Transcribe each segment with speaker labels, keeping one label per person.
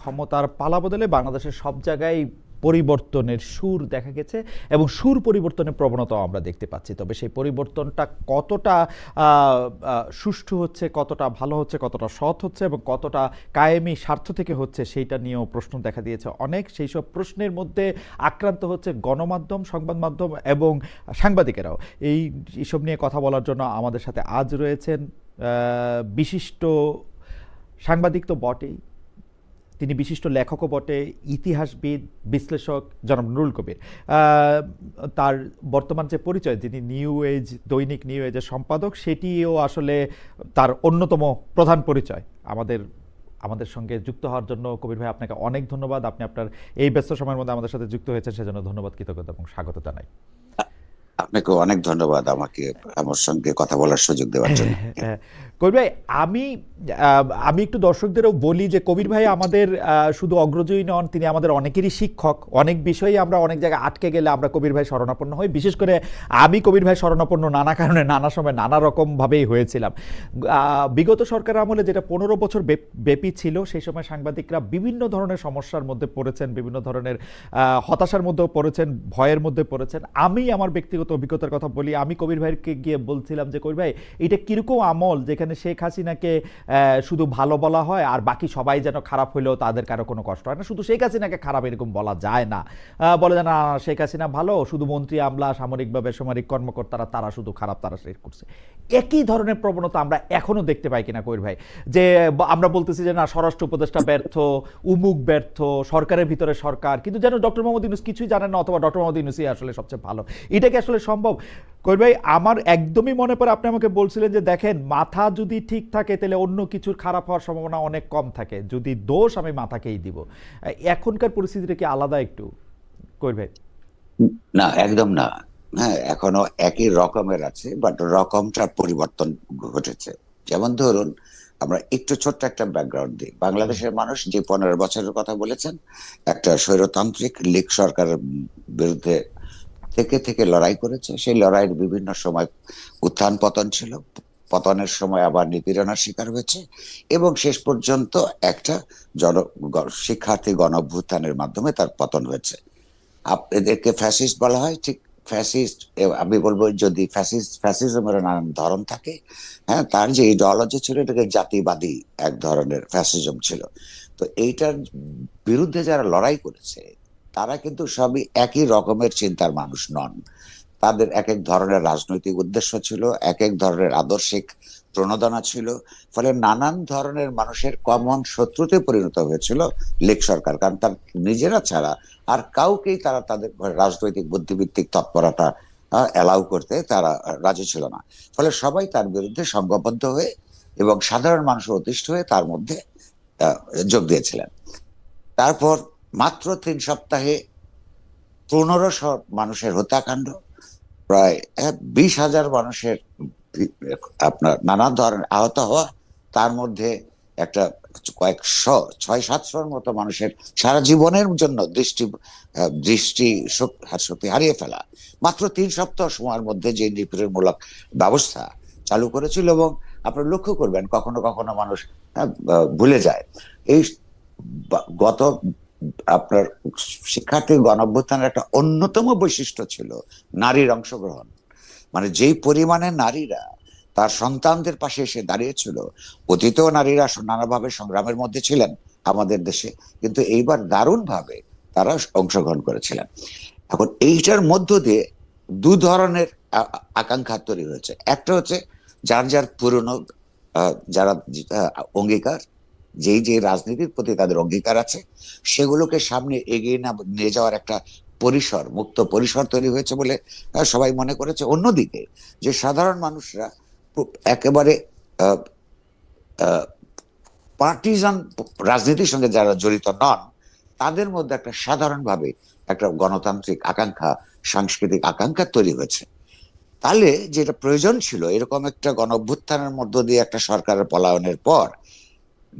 Speaker 1: ক্ষমতার পালাবদলে বাংলাদেশের সব জায়গায় পরিবর্তনের সুর দেখা গেছে এবং সুর পরিবর্তনের প্রবণতাও আমরা দেখতে পাচ্ছি। তবে সেই পরিবর্তনটা কতটা সুষ্ঠু হচ্ছে, কতটা ভালো হচ্ছে, কতটা সৎ হচ্ছে এবং কতটা কায়েমি স্বার্থ থেকে হচ্ছে সেইটা নিয়েও প্রশ্ন দেখা দিয়েছে অনেক। সেই সব প্রশ্নের মধ্যে আক্রান্ত হচ্ছে গণমাধ্যম, সংবাদ মাধ্যম এবং সাংবাদিকেরাও। এইসব নিয়ে কথা বলার জন্য আমাদের সাথে আজ রয়েছেন বিশিষ্ট সাংবাদিক তো বটেই, তিনি বিশিষ্ট লেখকও বটে, ইতিহাসবিদ, বিশ্লেষক জনাব নুরুল কবির। তার বর্তমান যে পরিচয়, যিনি নিউ এজ, দৈনিক নিউ এজের সম্পাদক, সেটিও আসলে তার অন্যতম প্রধান পরিচয়। আমাদের সঙ্গে যুক্ত হওয়ার জন্য কবির ভাই আপনাকে অনেক ধন্যবাদ। আপনি আপনার এই ব্যস্ত সময়ের মধ্যে আমাদের সাথে যুক্ত হয়েছেন, সেজন্য ধন্যবাদ, কৃতজ্ঞতা এবং স্বাগত জানাই।
Speaker 2: আপনাকে অনেক ধন্যবাদ আমাকে আমার সঙ্গে কথা বলার সুযোগ দেওয়ার জন্য।
Speaker 1: কবির ভাই, আমি একটু দর্শকদেরও বলি যে কবির ভাই আমাদের শুধু অগ্রজই নন, তিনি আমাদের অনেকেরই শিক্ষক। অনেক বিষয়ে আমরা অনেক জায়গায় আটকে গেলে আমরা কবির ভাই শরণাপন্ন হই। বিশেষ করে আমি কবির ভাই শরণাপন্ন নানা কারণে, নানা সময়, নানা রকমভাবেই হয়েছিলাম। বিগত সরকার আমলে যেটা 15 বছর ব্যাপী ছিল, সেই সময় সাংবাদিকরা বিভিন্ন ধরনের সমস্যার মধ্যে পড়েছেন, বিভিন্ন ধরনের হতাশার মধ্যেও পড়েছেন, ভয়ের মধ্যে পড়েছেন। আমি আমার ব্যক্তিগত অভিজ্ঞতার কথা বলি। আমি কবির ভাইকে গিয়ে বলছিলাম যে কবির ভাই, এটা কিরকম আমল যেখানে শেখ হাসিনাকে শুধু ভালো বলা হয় আর বাকি সবাই যেন খারাপ হইলেও তাদের কারো কোনো কষ্ট হয় না। শুধু শেখ হাসিনাকে খারাপ এরকম বলা যায় না। বলে যে না, শেখ হাসিনা ভালো, শুধু মন্ত্রী, আমলা, সামরিক বা বেসামরিক কর্মকর্তারা তারা শুধু খারাপ, তারা শেখ করছে। একই ধরনের প্রবণতা আমরা এখনো দেখতে পাই কিনা কবির ভাই? যে আমরা বলতেছি যে না, স্বরাষ্ট্র উপদেষ্টা ব্যর্থ, উমুক ব্যর্থ, সরকারের ভিতরে সরকার, কিন্তু যেন ডক্টর মোহাম্মদ ইউনূস কিছুই জানেন না, অথবা ডক্টর মোহাম্মদ ইউনূসই আসলে সবচেয়ে ভালো। এটা কি আসলে সম্ভব? কবির ভাই, আমার একদমই মনে পড়ে আপনি আমাকে বলছিলেন যে দেখেন, মাথা যদি ঠিক থাকে তাহলে অন্য কিছুর খারাপ হওয়ার সম্ভাবনা অনেক কম থাকে, যদি দোষ আমি মাথাকেই দিব। এখনকার পরিস্থিতিটা কি আলাদা একটু কবির ভাই?
Speaker 2: না, একদম না। হ্যাঁ, এখনো একই রকমের আছে, বাট রকমটার পরিবর্তন ঘটেছে। যেমন ধরুন, আমরা একটু ছোট্ট একটা ব্যাকগ্রাউন্ড দিই। বাংলাদেশের মানুষ যে 15 বছরের কথা বলেছেন, একটা স্বৈরতান্ত্রিক লীগ সরকারের বিরুদ্ধে থেকে থেকে লড়াই করেছে। সেই লড়াইয়ের বিভিন্ন সময় উত্থান পতন ছিল, পতনের সময় আবার নিপীড়নের শিকার হয়েছে, এবং শেষ পর্যন্ত একটা শিক্ষার্থী গণ অভ্যুত্থানের মাধ্যমে তার পতন হয়েছে। এদেরকে ফ্যাসিস্ট বলা হয়, ঠিক ফ্যাসিস্ট। আমি বলবো, যদি ফ্যাসিজমের নানান ধরন থাকে, হ্যাঁ, তার যে ইডিওলজি ছিল, এটাকে জাতিবাদী এক ধরনের ফ্যাসিজম ছিল। তো এইটার বিরুদ্ধে যারা লড়াই করেছে, তারা কিন্তু সবই একই রকমের চিন্তার মানুষ নন। তাদের এক এক ধরনের রাজনৈতিক উদ্দেশ্য ছিল, এক এক ধরনের আদর্শিক প্রণোদনা ছিল। ফলে নানান ধরনের মানুষের কমন শত্রুতে পরিণত হয়েছিল লীগ সরকার, কারণ তার নিজেরা ছাড়া আর কাউকেই তারা তাদের রাজনৈতিক বুদ্ধিভিত্তিক তৎপরতা অ্যালাউ করতে তারা রাজি ছিল না। ফলে সবাই তার বিরুদ্ধে সংঘবদ্ধ হয়ে এবং সাধারণ মানুষের অতিষ্ঠ হয়ে তার মধ্যে যোগ দিয়েছিলেন। তারপর মাত্র 3 সপ্তাহে 1500 মানুষের হত্যাকাণ্ড, প্রায় 20,000 মানুষের আপনার নানা ধরনের আহত হওয়া, তার মধ্যে একটা কয়েকশো 600-700-র মতো মানুষের সারা জীবনের জন্য দৃষ্টি শক্তি হারিয়ে ফেলা, মাত্র 3 সপ্তাহ সময়ের মধ্যে যে নিপীড়নমূলক ব্যবস্থা চালু করেছিল। এবং আপনি লক্ষ্য করবেন, কখনো কখনো মানুষ ভুলে যায়, এই গত আপনার শিক্ষার্থী গণঅভ্যুত্থানের একটা অন্যতম বৈশিষ্ট্য ছিল নারীর অংশগ্রহণ। মানে যেই পরিমাণে নারীরা তার সন্তানদের পাশে এসে দাঁড়িয়েছিল, অতীতেও নারীরা নানাভাবে সংগ্রামের মধ্যে ছিলেন আমাদের দেশে, কিন্তু এইবার দারুণ ভাবে তারা অংশগ্রহণ করেছিলেন। এখন এইটার মধ্য দিয়ে দু ধরনের আকাঙ্ক্ষা তৈরি হয়েছে। একটা হচ্ছে যার যার পুরনো যারা অঙ্গীকার, যেই যে রাজনীতির প্রতি তাদের অঙ্গীকার আছে, সেগুলোকে সামনে এগিয়ে নিয়ে যাওয়ার একটা পরিসর, মুক্ত পরিসর তৈরি হয়েছে বলে সবাই মনে করেছে। অন্যদিকে যে সাধারণ মানুষরা একেবারে পার্টিজান রাজনীতির সঙ্গে যারা জড়িত নন, তাদের মধ্যে একটা সাধারণভাবে একটা গণতান্ত্রিক আকাঙ্ক্ষা, সাংস্কৃতিক আকাঙ্ক্ষা তৈরি হয়েছে। তাহলে যেটা প্রয়োজন ছিল, এরকম একটা গণ অভ্যুত্থানের মধ্য দিয়ে একটা সরকারের পলায়নের পর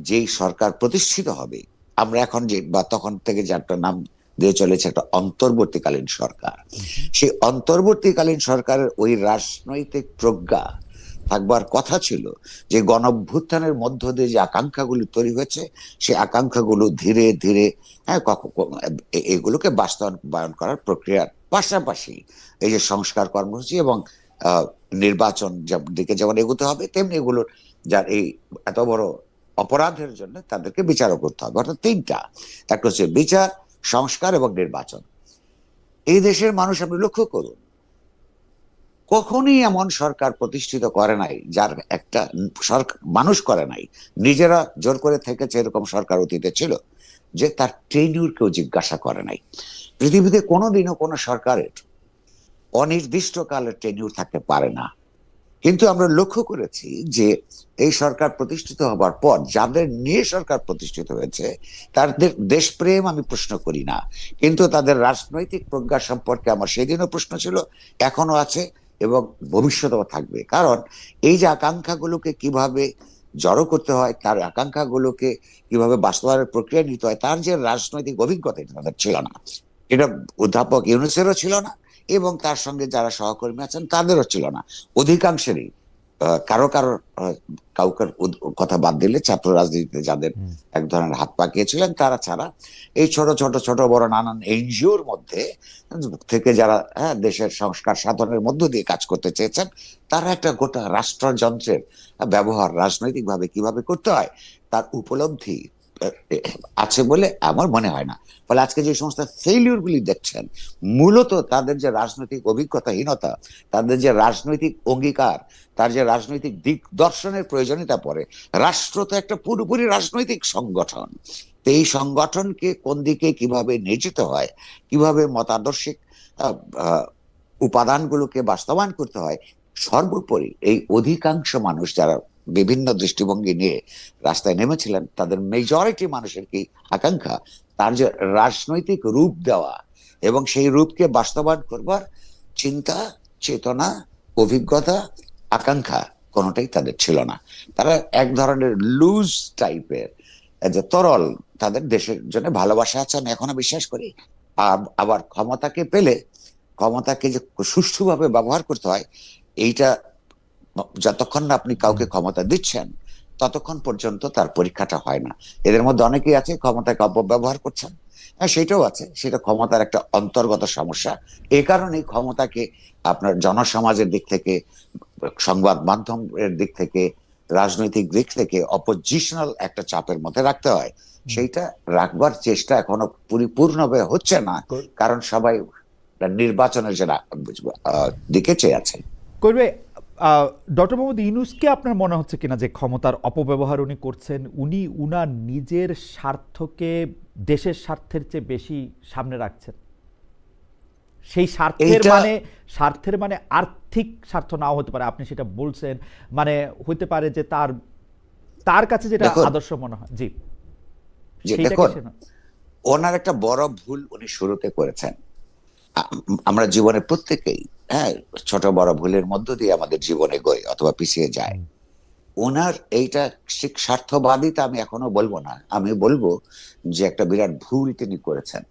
Speaker 2: যেই সরকার প্রতিষ্ঠিত হবে, আমরা এখন যে বা তখন থেকে যে একটা নাম দিয়ে চলেছে একটা অন্তর্বর্তীকালীন সরকার, সেই অন্তর্বর্তীকালীন সরকারের ওই রাজনৈতিক প্রজ্ঞা থাকবার কথা ছিল, যে গণঅভ্যুত্থানের মধ্য দিয়ে যে আকাঙ্ক্ষাগুলি তৈরি হয়েছে, সেই আকাঙ্ক্ষাগুলো ধীরে ধীরে এগুলোকে বাস্তবায়ন করার প্রক্রিয়ার পাশাপাশি এই যে সংস্কার কর্মসূচি এবং নির্বাচন দিকে যেমন এগোতে হবে, তেমনি এগুলোর যার এই এত বড় অপরাধের জন্য তাদেরকে বিচারও করতে হবে। অর্থাৎ তিনটা, একটা হচ্ছে বিচার, সংস্কার এবং নির্বাচন। এই দেশের মানুষ আপনি লক্ষ্য করুন, কখনই এমন সরকার প্রতিষ্ঠিত করে নাই যার একটা সরকার মানুষ করে নাই, নিজেরা জোর করে থেকেছে এরকম সরকার অতীতে ছিল, যে তার টেনিউর কেউ জিজ্ঞাসা করে নাই। পৃথিবীতে কোনোদিনও কোনো সরকারের অনির্দিষ্টকালের টেনিউর থাকতে পারে না। কিন্তু আমরা লক্ষ্য করেছি যে এই সরকার প্রতিষ্ঠিত হবার পর যাদের নিয়ে সরকার প্রতিষ্ঠিত হয়েছে, তাদের দেশপ্রেম আমি প্রশ্ন করি না, কিন্তু তাদের রাজনৈতিক প্রজ্ঞা সম্পর্কে আমার সেদিনও প্রশ্ন ছিল, এখনো আছে এবং ভবিষ্যতেও থাকবে। কারণ এই যে আকাঙ্ক্ষাগুলোকে কিভাবে জড়ো করতে হয়, তার আকাঙ্ক্ষাগুলোকে কিভাবে বাস্তবায়নের প্রক্রিয়া নিতে হয়, তার যে রাজনৈতিক অভিজ্ঞতা এটা তাদের ছিল না। এটা অধ্যাপক ইউনূসেরও ছিল না, এবং তার সঙ্গে যারা সহকর্মী আছেন তাদেরও ছিল না। অধিকাংশেরই কারো কারো কাউকে কথা বাদ দিলে ছাত্র রাজনীতিতে যাদের এক ধরনের হাত পাকিয়েছিলেন তারা ছাড়া, এই ছোট ছোট ছোট বড় নানান এনজিওর মধ্যে থেকে যারা দেশের সংস্কার সাধনের মধ্য দিয়ে কাজ করতে চেয়েছেন, তারা একটা গোটা রাষ্ট্রযন্ত্রের ব্যবহার রাজনৈতিক ভাবে কিভাবে করতে হয় তার উপলব্ধি আছে বলে আমার মনে হয় না। ফলে আজকে যে সমস্ত ফেইলিউর গুলি দেখছেন, মূলত তাদের যে রাজনৈতিক অভিজ্ঞতাহীনতা, তাদের যে রাজনৈতিক অঙ্গীকার, তার যে রাজনৈতিক দিক দর্শনের প্রয়োজনীয়তা পড়ে। রাষ্ট্র তো একটা পুরোপুরি রাজনৈতিক সংগঠন, তো এই সংগঠনকে কোন দিকে কিভাবে নিয়ে যেতে হয়, কিভাবে মতাদর্শিক উপাদানগুলোকে বাস্তবায়ন করতে হয়, সর্বোপরি এই অধিকাংশ মানুষ যারা বিভিন্ন দৃষ্টিভঙ্গি নিয়ে রাস্তায় নেমেছিলেন, তাদের মেজরিটি মানুষের কি আকাঙ্ক্ষা, তার যে রাজনৈতিক রূপ দেওয়া এবং সেই রূপকে বাস্তবায়ন করবার চিন্তা, চেতনা, অভিজ্ঞতা, আকাঙ্ক্ষা কোনোটাই তাদের ছিল না। তারা এক ধরনের লুজ টাইপের, যে তরল, তাদের দেশের জন্য ভালোবাসা আছে আমি এখনো বিশ্বাস করি, আবার ক্ষমতাকে পেলে ক্ষমতাকে যে সুষ্ঠুভাবে ব্যবহার করতে হয়, এইটা যতক্ষণ না আপনি কাউকে ক্ষমতা দিচ্ছেন ততক্ষণ পর্যন্ত তার পরীক্ষাটা হয় না। এদের মধ্যে অনেকেই আছে ক্ষমতাকে অপব্যবহার করছেন, হ্যাঁ সেটাও আছে, সেটা ক্ষমতার একটা অন্তর্গত সমস্যা। এ কারণেই ক্ষমতাকে আপনার জনসমাজের দিক থেকে, সংবাদ মাধ্যমের দিক থেকে, রাজনৈতিক দিক থেকে অপোজিশনাল একটা চাপের মধ্যে রাখতে হয়। সেইটা রাখবার চেষ্টা এখনো পরিপূর্ণভাবে হচ্ছে না, কারণ সবাই নির্বাচনের যে দিকে চেয়ে আছে।
Speaker 1: করবে ডক্টর মোহাম্মদ ইউনূসকে আপনার মনে হচ্ছে কিনা যে ক্ষমতার অপব্যবহার উনি করছেন, উনি উনার নিজের স্বার্থকে দেশের স্বার্থের চেয়ে বেশি সামনে রাখছেন? সেই স্বার্থের মানে আর্থিক স্বার্থ নাও হতে পারে, আপনি সেটা বলছেন, মানে হতে পারে যে তার কাছে যেটা আদর্শ মনে হয়। জি,
Speaker 2: দেখুন, ওনার একটা বড় ভুল উনি শুরুতে করেছেন। আমরা জীবনে প্রত্যেকেই ছোট বড় ভুলের মধ্য দিয়ে আমাদের জীবনে এগোয় অথবা পিছিয়ে যায়। ওনার এইটা স্বার্থবাদিতা আমি এখনো বলবো না, আমি বলবো যে একটা বিরাট ভুল তিনি করেছেন।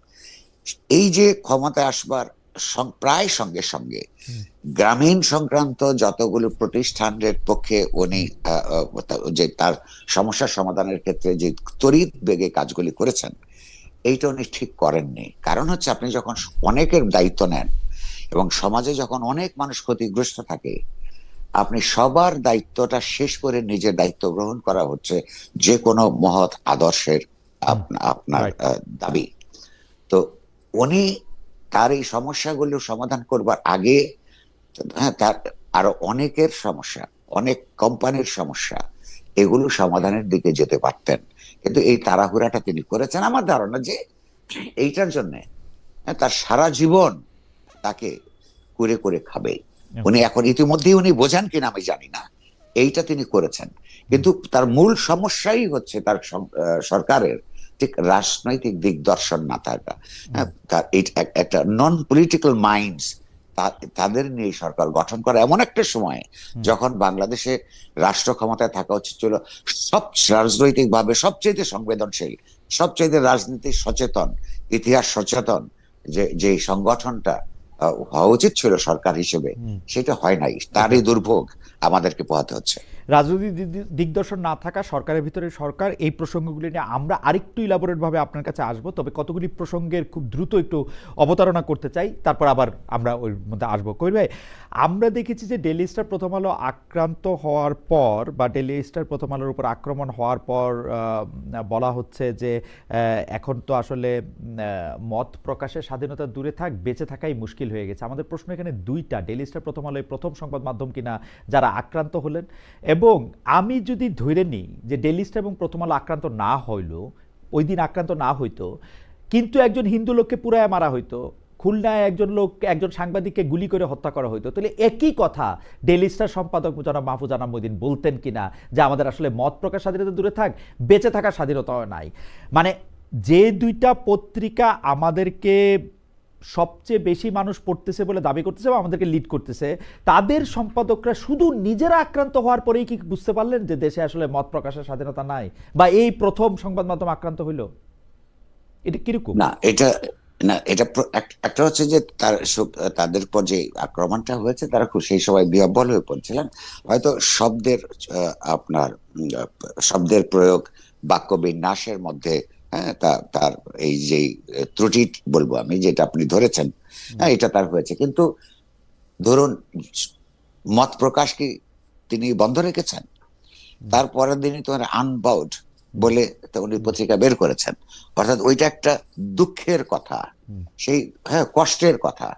Speaker 2: এই যে ক্ষমতায় আসবার প্রায় সঙ্গে সঙ্গে গ্রামীণ সংক্রান্ত যতগুলো প্রতিষ্ঠানের পক্ষে উনি যে তার সমস্যার সমাধানের ক্ষেত্রে যে তড়িৎ বেগে কাজগুলি করেছেন, এইটা উনি ঠিক করেননি। কারণ হচ্ছে আপনি যখন অনেকের দায়িত্ব নেন এবং সমাজে যখন অনেক মানুষ ক্ষতিগ্রস্ত থাকে, আপনি সবার দায়িত্বটা শেষ করে নিজের দায়িত্ব গ্রহণ করা হচ্ছে যে কোনো মহৎ আদর্শের আপনার দাবি। তো উনি তার এই সমস্যাগুলো সমাধান করবার আগে তার আরো অনেকের সমস্যা, অনেক কোম্পানির সমস্যা, এগুলো সমাধানের দিকে যেতে পারতেন, কিন্তু এই তাড়াহুড়াটা তিনি করেছেন। আমার ধারণা যে এইটার জন্য তার সারা জীবন তাকে করে করে খাবে। উনি এখন ইতিমধ্যেই উনি বোঝেন কিনা আমি জানি না, এইটা তিনি করেছেন। কিন্তু তার মূল সমস্যাই হচ্ছে তার সরকারের ঠিক রাজনৈতিক দিকদর্শন না থাকা। তার একটা নন পলিটিক্যাল মাইন্ডস, তাদের নিয়ে সরকার গঠন করা এমন একটা সময় যখন বাংলাদেশে রাষ্ট্র ক্ষমতায় থাকা উচিত ছিল সব রাজনৈতিক ভাবে সবচেয়ে সংবেদনশীল, সবচেয়ে রাজনীতি সচেতন, ইতিহাস সচেতন যে সংগঠনটা হওয়া উচিত ছিল সরকার হিসেবে, সেটা হয় নাই। তারই দুর্ভোগ আমাদেরকে পোহাতে হচ্ছে।
Speaker 1: রাজনৈতিক দিগদর্শন না থাকা, সরকারের ভিতরে সরকার, এই প্রসঙ্গগুলি নিয়ে আমরা আরেকটু ইলাবোরেট ভাবে আপনার কাছে আসবো, তবে কতগুলি প্রসঙ্গের খুব দ্রুত একটু অবতারণা করতে চাই, তারপর আবার আমরা ওই মধ্যে আসবো। কবির ভাই, আমরা দেখেছি যে ডেইলি স্টার প্রথম আলো আক্রান্ত হওয়ার পর বা ডেইলি স্টার প্রথম আলোর উপর আক্রমণ হওয়ার পর বলা হচ্ছে যে এখন তো আসলে মত প্রকাশের স্বাধীনতা দূরে থাক, বেঁচে থাকাই মুশকিল হয়ে গেছে। আমাদের প্রশ্ন এখানে দুইটা, ডেইলি স্টার প্রথম আলো প্রথম সংবাদ মাধ্যম কিনা যারা আক্রান্ত হলেন, এবং আমি যদি ধরে নিই যে ডেইলি স্টার এবং প্রথম আলো আক্রান্ত না হইল, ওই দিন আক্রান্ত না হইতো, কিন্তু একজন হিন্দু লোককে পুরায় মারা হইতো, খুলনায় একজন সাংবাদিককে গুলি করে হত্যা করা হইতো, তাহলে একই কথা ডেইলি স্টার সম্পাদক জনাব মাহফুজ আনাম মঈন বলতেন কিনা যে আমাদের আসলে মত প্রকাশ স্বাধীনতা দূরে থাক, বেঁচে থাকার স্বাধীনতাও নাই। মানে যে দুইটা পত্রিকা আমাদেরকে সবচেয়ে বেশি মানুষ পড়তেছে বলে দাবি করতেছে বা আমাদেরকে লিড করতেছে, তাদের সম্পাদকরা শুধু নিজেরা আক্রান্ত হওয়ার পরেই কি বুঝতে পারলেন যে দেশে আসলে মত প্রকাশের স্বাধীনতা নাই, বা এই প্রথম সংবাদ মাধ্যম আক্রান্ত হইল? এটা কিরকম?
Speaker 2: এটা একটা হচ্ছে যে তাদের পর যে আক্রমণটা হয়েছে, তারা খুব সেই সময় বিহ্বল হয়ে পড়ছিলেন। হয়তো শব্দের প্রয়োগ, বাক্য বিন্যাসের মধ্যে, হ্যাঁ, তার এই যে ত্রুটি বলবো আমি, যেটা আপনি ধরেছেন, হ্যাঁ, এটা তার হয়েছে। কিন্তু ধরুন, মত প্রকাশ কি তিনি বন্ধ রেখেছেন? তারপরের দিনই তো আনবাউড বলে উনি পত্রিকা বের করেছেন। অর্থাৎ ওইটা একটা দুঃখের কথা, সেই, হ্যাঁ, কষ্টের কথা।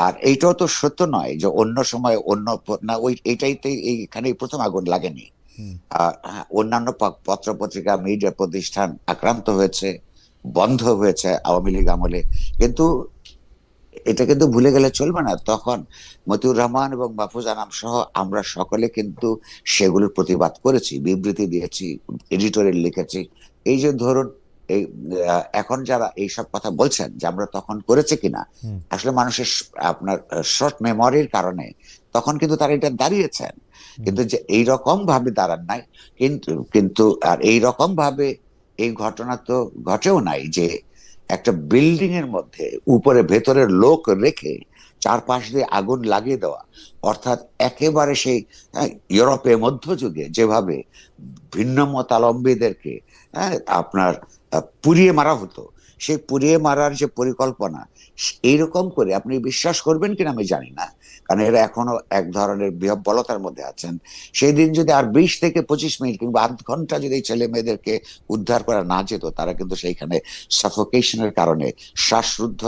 Speaker 2: আর এইটাও তো সত্য নয় যে অন্য সময় না, এইটাইতে এইখানেই প্রথম আগুন লাগেনি। অন্যান্য পত্র পত্রিকা, মিডিয়া প্রতিষ্ঠান আক্রান্ত হয়েছে, বন্ধ হয়েছে আওয়ামী লীগ আমলে। কিন্তু এটা কিন্তু ভুলে গেলে চলবে না, তখন মতিউর রহমান এবং মাহফুজ আনাম সহ আমরা সকলে কিন্তু সেগুলোর প্রতিবাদ করেছি, বিবৃতি দিয়েছি, এডিটোরিয়াল লিখেছি। এই যে ধরুন, এই এখন যারা এইসব কথা বলছেন যে আমরা তখন করেছি কিনা, আসলে মানুষের আপনার শর্ট মেমোরির কারণে তখন কিন্তু তারা এটা দাঁড়িয়েছেন, কিন্তু যে এইরকম ভাবে দাঁড়ান নাই। কিন্তু আর এইরকম ভাবে এই ঘটনা তো ঘটেও নাই যে একটা বিল্ডিং এর মধ্যে উপরে ভেতরের লোক রেখে চারপাশ দিয়ে আগুন লাগিয়ে দেওয়া। অর্থাৎ একেবারে সেই ইউরোপে মধ্যযুগে যেভাবে ভিন্ন মতাবলম্বীদেরকে আপনার পুড়িয়ে মারা হতো, সেই পুড়িয়ে মারার যে পরিকল্পনা, এইরকম করে আপনি বিশ্বাস করবেন কিনা আমি জানি না, কারণ এরা এখনো এক ধরনের বিহ্বলতার মধ্যে আছেন। সেই দিন যদি আর 20 থেকে 25 মিনিট কিংবা আধ ঘন্টা যদি ছেলে মেয়েদেরকে উদ্ধার করা না যেত, তারা কিন্তু সেইখানে সাফোকেশনের কারণে শ্বাসরুদ্ধ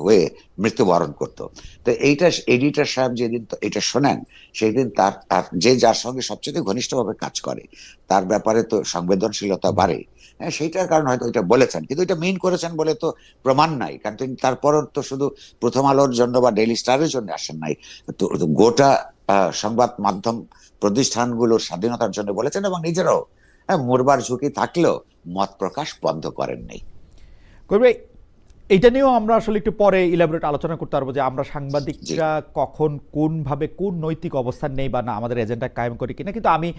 Speaker 2: হয়ে মৃত্যুবরণ করতো। তো এইটা এডিটর সাহেব যেদিন এটা শোনেন, সেই দিন তার যার সঙ্গে সবচেয়ে ঘনিষ্ঠভাবে কাজ করে, তার ব্যাপারে তো সংবেদনশীলতা বাড়ে। হ্যাঁ, সেইটার কারণে হয়তো এটা বলেছেন, কিন্তু এটা মিন করেছেন বলে তো প্রমাণ নাই, কারণ তিনি তারপরও তো শুধু প্রথম আলোর জন্য বা ডেইলি স্টারের জন্য আসেন নাই, তো গোটা সংবাদ মাধ্যম প্রতিষ্ঠানগুলোর স্বাধীনতার জন্য বলেছেন, এবং নিজেরাও মরবার ঝুঁকি থাকলেও মত প্রকাশ বন্ধ করেন নাই।
Speaker 1: কবির, এইটা নিয়েও আমরা আসলে একটু পরে ইলাবোরেট আলোচনা করতে পারবো যে আমরা সাংবাদিকরা কখন কোনভাবে কোন নৈতিক অবস্থান নেই বা না আমাদের এজেন্ডা কায়েম করি কিনা। কিন্তু আমি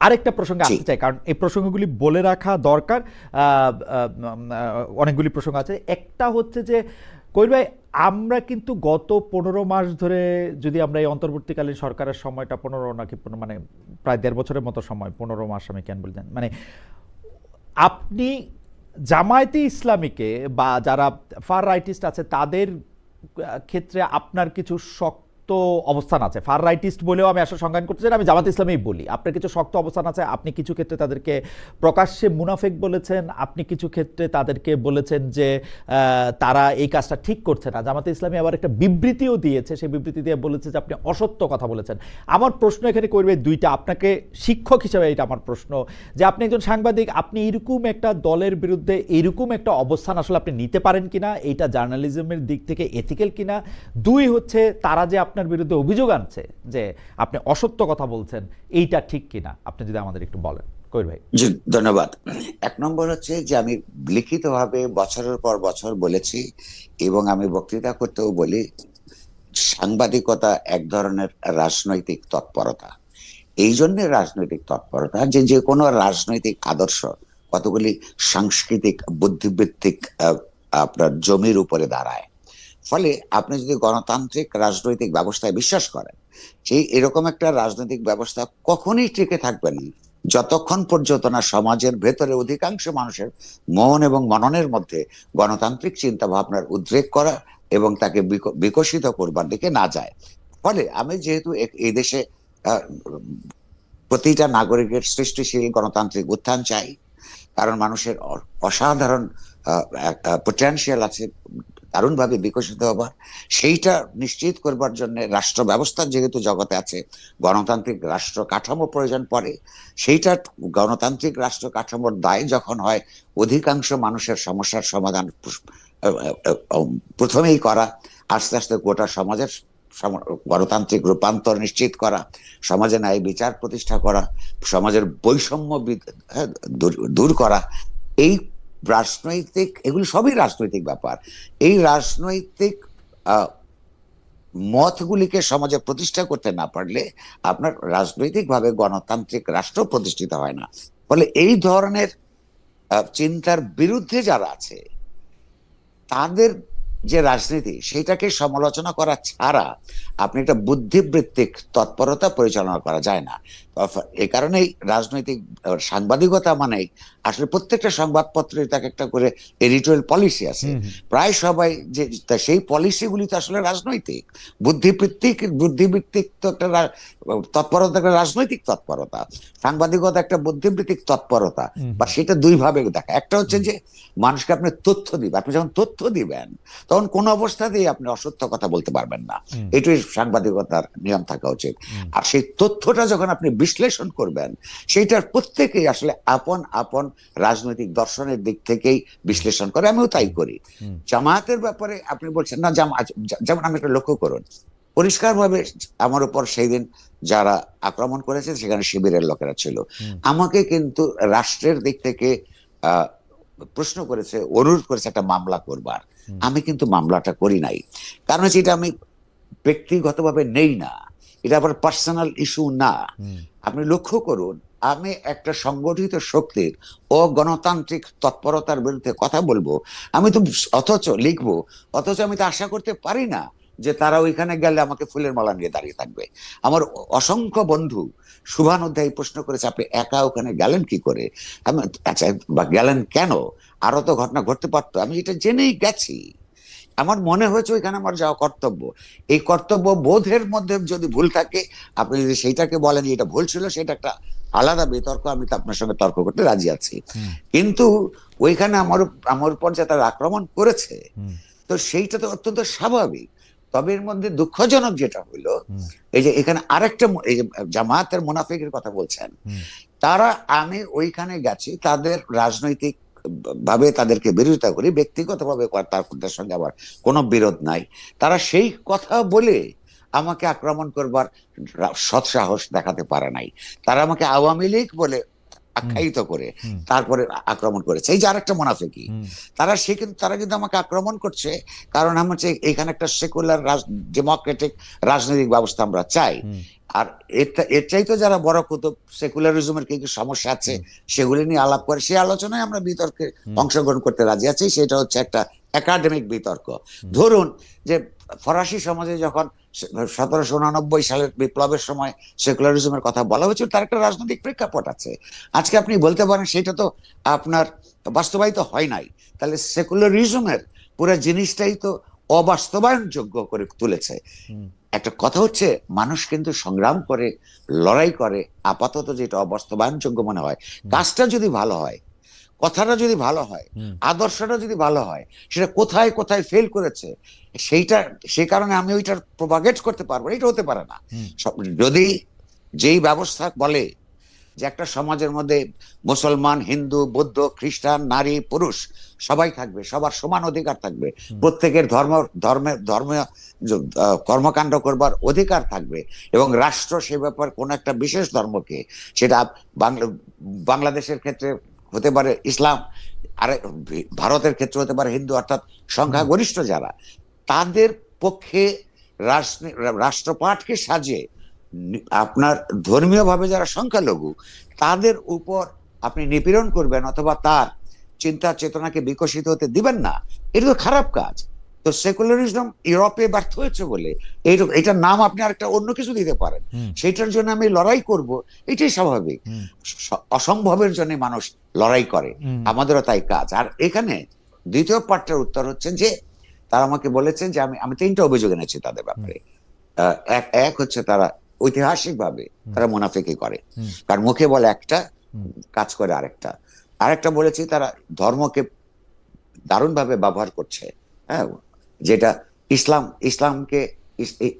Speaker 1: আরেকটা প্রসঙ্গে আসতে চাই, কারণ এই প্রসঙ্গগুলি বলে রাখা দরকার। অনেকগুলি প্রসঙ্গ আছে। একটা হচ্ছে যে কবির ভাই, আমরা কিন্তু গত 15 মাস ধরে, যদি আমরা এই অন্তর্বর্তীকালীন সরকারের সময়টা 15 নাকি মানে প্রায় 1.5 বছরের মতো সময়, 15 মাস আমি কেন বলছেন, মানে আপনি জামায়াতে ইসলামীকে বা যারা ফার রাইটিস্ট আছে তাদের ক্ষেত্রে আপনার কিছু শক্ত অবস্থান আছে। ফার রাইটিস্ট বলেও আমি আসলে সংজ্ঞান করতে চাই, আমি জামাত ইসলামী বলি। আপনার কিছু শক্ত অবস্থান আছে, আপনি কিছু ক্ষেত্রে তাদেরকে প্রকাশ্যে মুনাফেক বলেছেন, আপনি কিছু ক্ষেত্রে তাদেরকে বলেছেন যে তারা এই কাজটা ঠিক করছে না। জামাতে ইসলামী আবার একটা বিবৃতিও দিয়েছে, সেই বিবৃতি দিয়ে বলেছে যে আপনি অসত্য কথা বলেছেন। আমার প্রশ্ন এখানে করবে দুইটা, আপনাকে শিক্ষক হিসেবে এটা আমার প্রশ্ন, যে আপনি একজন সাংবাদিক, আপনি এরকম একটা দলের বিরুদ্ধে এরকম একটা অবস্থান আসলে আপনি নিতে পারেন কিনা, এইটা জার্নালিজমের দিক থেকে এথিক্যাল কিনা। দুই হচ্ছে, তারা যে আপনার বিরুদ্ধে অভিযোগ আনছে যে আপনি অসত্য কথা বলছেন, এইটা ঠিক কিনা, আপনি যদি আমাদের একটু বলেন। কবির ভাই।
Speaker 2: জি, ধন্যবাদ। এক নম্বর হচ্ছে যে আমি লিখিতভাবে বছরের পর বছর বলেছি, এবং আমি বক্তৃতা করতেও বলি, সাংবাদিকতা এক ধরনের রাজনৈতিক তৎপরতা। এই জন্য রাজনৈতিক তৎপরতা যে কোনো রাজনৈতিক আদর্শ কতগুলি সাংস্কৃতিক বুদ্ধিবৃত্তিক আপনার জমির উপরে দাঁড়ায়। ফলে আপনি যদি গণতান্ত্রিক রাজনৈতিক ব্যবস্থায় বিশ্বাস করেন, সেই এরকম একটা রাজনৈতিক ব্যবস্থা কখনোই টিকে থাকবে না যতক্ষণ পর্যন্ত না সমাজের ভেতরে অধিকাংশ মানুষের মন এবং মননের মধ্যে গণতান্ত্রিক চিন্তা ভাবনার উদ্রেক করা এবং তাকে বিকশিত করবার দিকে না যায়। ফলে আমি যেহেতু এই দেশে আহ, প্রতিটা নাগরিকের সৃষ্টিশীল গণতান্ত্রিক উত্থান চাই, কারণ মানুষের অসাধারণ পোটেনশিয়াল আছে দারুণভাবে বিকশিত হবার, সেইটা নিশ্চিত করবার জন্য রাষ্ট্র ব্যবস্থা যেহেতু জগতে আছে, গণতান্ত্রিক রাষ্ট্র কাঠামো প্রয়োজন পড়ে। সেইটা গণতান্ত্রিক রাষ্ট্র কাঠামোর দায় যখন হয় অধিকাংশ মানুষের সমস্যার সমাধান প্রথমেই করা, আস্তে আস্তে গোটা সমাজের গণতান্ত্রিক রূপান্তর নিশ্চিত করা, সমাজে ন্যায় বিচার প্রতিষ্ঠা করা, সমাজের বৈষম্য দূর করা, এই রাজনৈতিক, এগুলো সবই রাজনৈতিক ব্যাপার। এই রাজনৈতিক মতগুলিকে সমাজে প্রতিষ্ঠা করতে না পারলে আপনার রাজনৈতিকভাবে গণতান্ত্রিক রাষ্ট্র প্রতিষ্ঠিত হয় না। ফলে এই ধরনের চিন্তার বিরুদ্ধে যারা আছে তাদের যে রাজনীতি, সেটাকে সমালোচনা করা ছাড়া আপনি একটা বুদ্ধিবৃত্তিক তৎপরতা পরিচালনা করা যায় না। এই কারণেই রাজনৈতিক সাংবাদিকতা মানে আসলে প্রত্যেকটা সংবাদপত্রের তাকে একটা করে এডিটোরিয়াল পলিসি আছে। প্রায় সবাই যে সেই পলিসিগুলি তো আসলে রাজনৈতিক, বুদ্ধিবৃত্তিক তো একটা তৎপরতা, একটা রাজনৈতিক তৎপরতা। সাংবাদিকতা একটা বুদ্ধিবৃত্তিক তৎপরতা, বা সেটা দুই ভাবে দেখা। একটা হচ্ছে যে মানুষকে আপনি তথ্য দিবেন, আপনি যখন তথ্য দিবেন তখন কোন অবস্থাতেই আপনি অসত্য কথা বলতে পারবেন না, এটাই সাংবাদিকতার নিয়ম থাকা উচিত। আর সেই তথ্যটা যখন আপনি বিশ্লেষণ করবেন, সেইটার প্রত্যেকেই আসলে আপন আপন রাজনৈতিক দর্শনের দিক থেকেই বিশ্লেষণ করে। আমিও তাই করি। জামায়াতের ব্যাপারে আপনি বলছেন না, যেমন আমি একটা লক্ষ্য করুন, পরিষ্কারভাবে আমার উপর সেই দিন যারা আক্রমণ করেছে সেখানে শিবিরের লোকেরা ছিল। আমাকে কিন্তু রাষ্ট্রের দিক থেকে প্রশ্ন করেছে, অনুরোধ করেছে একটা মামলা করবার। আমি কিন্তু মামলাটা করি নাই, কারণ এটা আমি ব্যক্তিগতভাবে নেই না, এটা আবার পার্সোনাল ইস্যু না। আপনি লক্ষ্য করুন, আমি একটা সংগঠিত শক্তির ও গণতান্ত্রিক তৎপরতার বিরুদ্ধে কথা বলবো, আমি তো অথচ লিখবো, অথচ আমি তো আশা করতে পারি না যে তারা ওইখানে গেলে আমাকে ফুলের মালা নিয়ে দাঁড়িয়ে থাকবে। আমার অসংখ্য বন্ধু শুভান অধ্যায় প্রশ্ন করেছে, আপনি একা ওখানে গেলেন কি করে? আমি আচ্ছা, বা গেলেন কেন? আরো তো ঘটনা ঘটতে পারতো, আমি এটা জেনেই গেছি। আমার মনে হয়েছে ওইখানে আমার যাওয়া কর্তব্য। এই কর্তব্য বোধের মধ্যে যদি ভুল থাকে, আপনি যদি সেইটাকে বলেন এটা ভুল ছিল, সেটা একটা আলাদা বিতর্ক, আমি তো আপনার সঙ্গে তর্ক করতে রাজি আছি। কিন্তু ওইখানে আমার উপর যে তারা আক্রমণ করেছে, তো সেইটা তো অত্যন্ত স্বাভাবিক। তবে এর মধ্যে দুঃখজনক যেটা হইলো, এই যে এখানে আরেকটা, এই যে জামায়াতের মুনাফিকের কথা বলছেন, তারা, আমি ওইখানে গেছি তাদের রাজনৈতিক ভাবে তাদেরকে বিরোধিতা করি, ব্যক্তিগতভাবে তাদের সঙ্গে আমার কোনো বিরোধ নাই। তারা সেই কথা বলে আমাকে আক্রমণ করবার সৎসাহস দেখাতে পারে নাই। তারা আমাকে আওয়ামী লীগ বলে আখ্যায়িত করে তারপরে আক্রমণ করেছে। এই যে আরেকটা মুনাফিকি, তারা কিন্তু আমাকে আক্রমণ করছে কারণ আমার হচ্ছে এখানে একটা সেকুলার ডেমোক্রেটিক রাজনৈতিক ব্যবস্থা আমরা চাই। আর এর চাইতে যারা বড় কুতুব, সেকুলারিজমের কি কি সমস্যা আছে সেগুলি নিয়ে আলাপ করে, সেই আলোচনায় আমরা বিতর্কে অংশগ্রহণ করতে রাজি আছি। সেটা হচ্ছে একটা একাডেমিক বিতর্ক। ধরুন যে ফরাসি সমাজে যখন 1789 সালের বিপ্লবের সময় সেকুলারিজমের কথা বলা হয়েছিল, তার একটা রাজনৈতিক প্রেক্ষাপট আছে। আজকে আপনি বলতে পারেন সেটা তো আপনার বাস্তবায়িত হয় নাই, তাহলে সেকুলারিজমের পুরো জিনিসটাই তো অবাস্তবায়নযোগ্য করে তুলেছে। একটা কথা হচ্ছে, মানুষ কিন্তু সংগ্রাম করে, লড়াই করে, আপাতত যেটা অবাস্তবায়নযোগ্য মনে হয়, কাজটা যদি ভালো হয়, কথাটা যদি ভালো হয়, আদর্শটা যদি ভালো হয়, সেটা কোথায় কোথায় ফেল করেছে সেই কারণে আমি ওইটার প্রপাগেট করতে পারবো, এটা হতে পারে না। যদি যেই ব্যবস্থা বলে যে একটা সমাজের মধ্যে মুসলমান, হিন্দু, বৌদ্ধ, খ্রিস্টান, নারী, পুরুষ সবাই থাকবে, সবার সমান অধিকার থাকবে, প্রত্যেকের ধর্মীয় কর্মকাণ্ড করবার অধিকার থাকবে, এবং রাষ্ট্র সে ব্যাপার কোন একটা বিশেষ ধর্মকে, সেটা বাংলাদেশের ক্ষেত্রে হতে পারে ইসলাম, আর ভারতের ক্ষেত্রে হতে পারে হিন্দু, অর্থাৎ সংখ্যাগরিষ্ঠ যারা, তাদের পক্ষে রাষ্ট্রপাটকে সাজিয়ে আপনার ধর্মীয় ভাবে যারা সংখ্যালঘু তাদের উপর আপনি নিপীড়ন করবেন অথবা তার চিন্তা চেতনাকে বিকশিত হতে দিবেন না, এটা তো খারাপ কাজ। তো সেকুলারিজম ইউরোপে ব্যর্থ হয়েছে বলে এটার নাম আপনি আরেকটা অন্য কিছু দিতে পারেন, সেটার জন্য আমি লড়াই করব, এটাই স্বাভাবিক। অসম্ভবের জন্য মানুষ লড়াই করে, আমাদেরও তাই কাজ। আর এখানে দ্বিতীয় পার্টটার উত্তর হচ্ছে যে তারা আমাকে বলেছেন যে আমি তিনটা অভিযোগ এনেছি তাদের ব্যাপারে। এক হচ্ছে তারা ঐতিহাসিকভাবে তারা মুনাফিকি করে, কারণ মুখে বলে একটা, কাজ করে আরেকটা। আরেকটা বলেছি তারা ধর্মকে দারুণভাবে ব্যবহার করছে, হ্যাঁ, যেটা ইসলামকে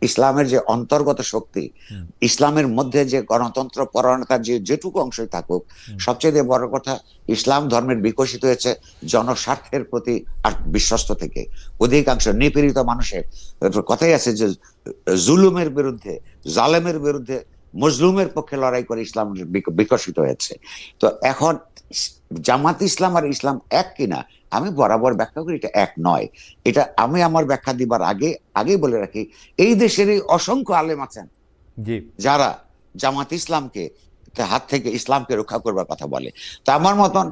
Speaker 2: ইসলামের যে অন্তর্গত শক্তি, ইসলামের মধ্যে যে গণতন্ত্র পরায়ণতার যেটুকু অংশই থাকুক, সবচেয়ে বড় কথা ইসলাম ধর্মের বিকশিত হয়েছে জনস্বার্থের প্রতি আর বিশ্বস্ত থেকে। অধিকাংশ নিপীড়িত মানুষের কথাই আছে যে জুলুমের বিরুদ্ধে, জালেমের বিরুদ্ধে মজলুমের পক্ষে লড়াই করে ইসলাম বিকশিত হয়েছে। তো এখন জামাত ইসলাম আর ইসলাম এক কিনা আমি বরাবর ব্যাখ্যা করি এটা এক নয়। এটা আমি আমার ব্যাখ্যা দিবার আগেই বলে রাখি, এই দেশেরই অসংখ্য আলেম আছেন যারা জামাত ইসলামকে হাত থেকে ইসলামকে রক্ষা করবার কথা বলে। তো আমার মতন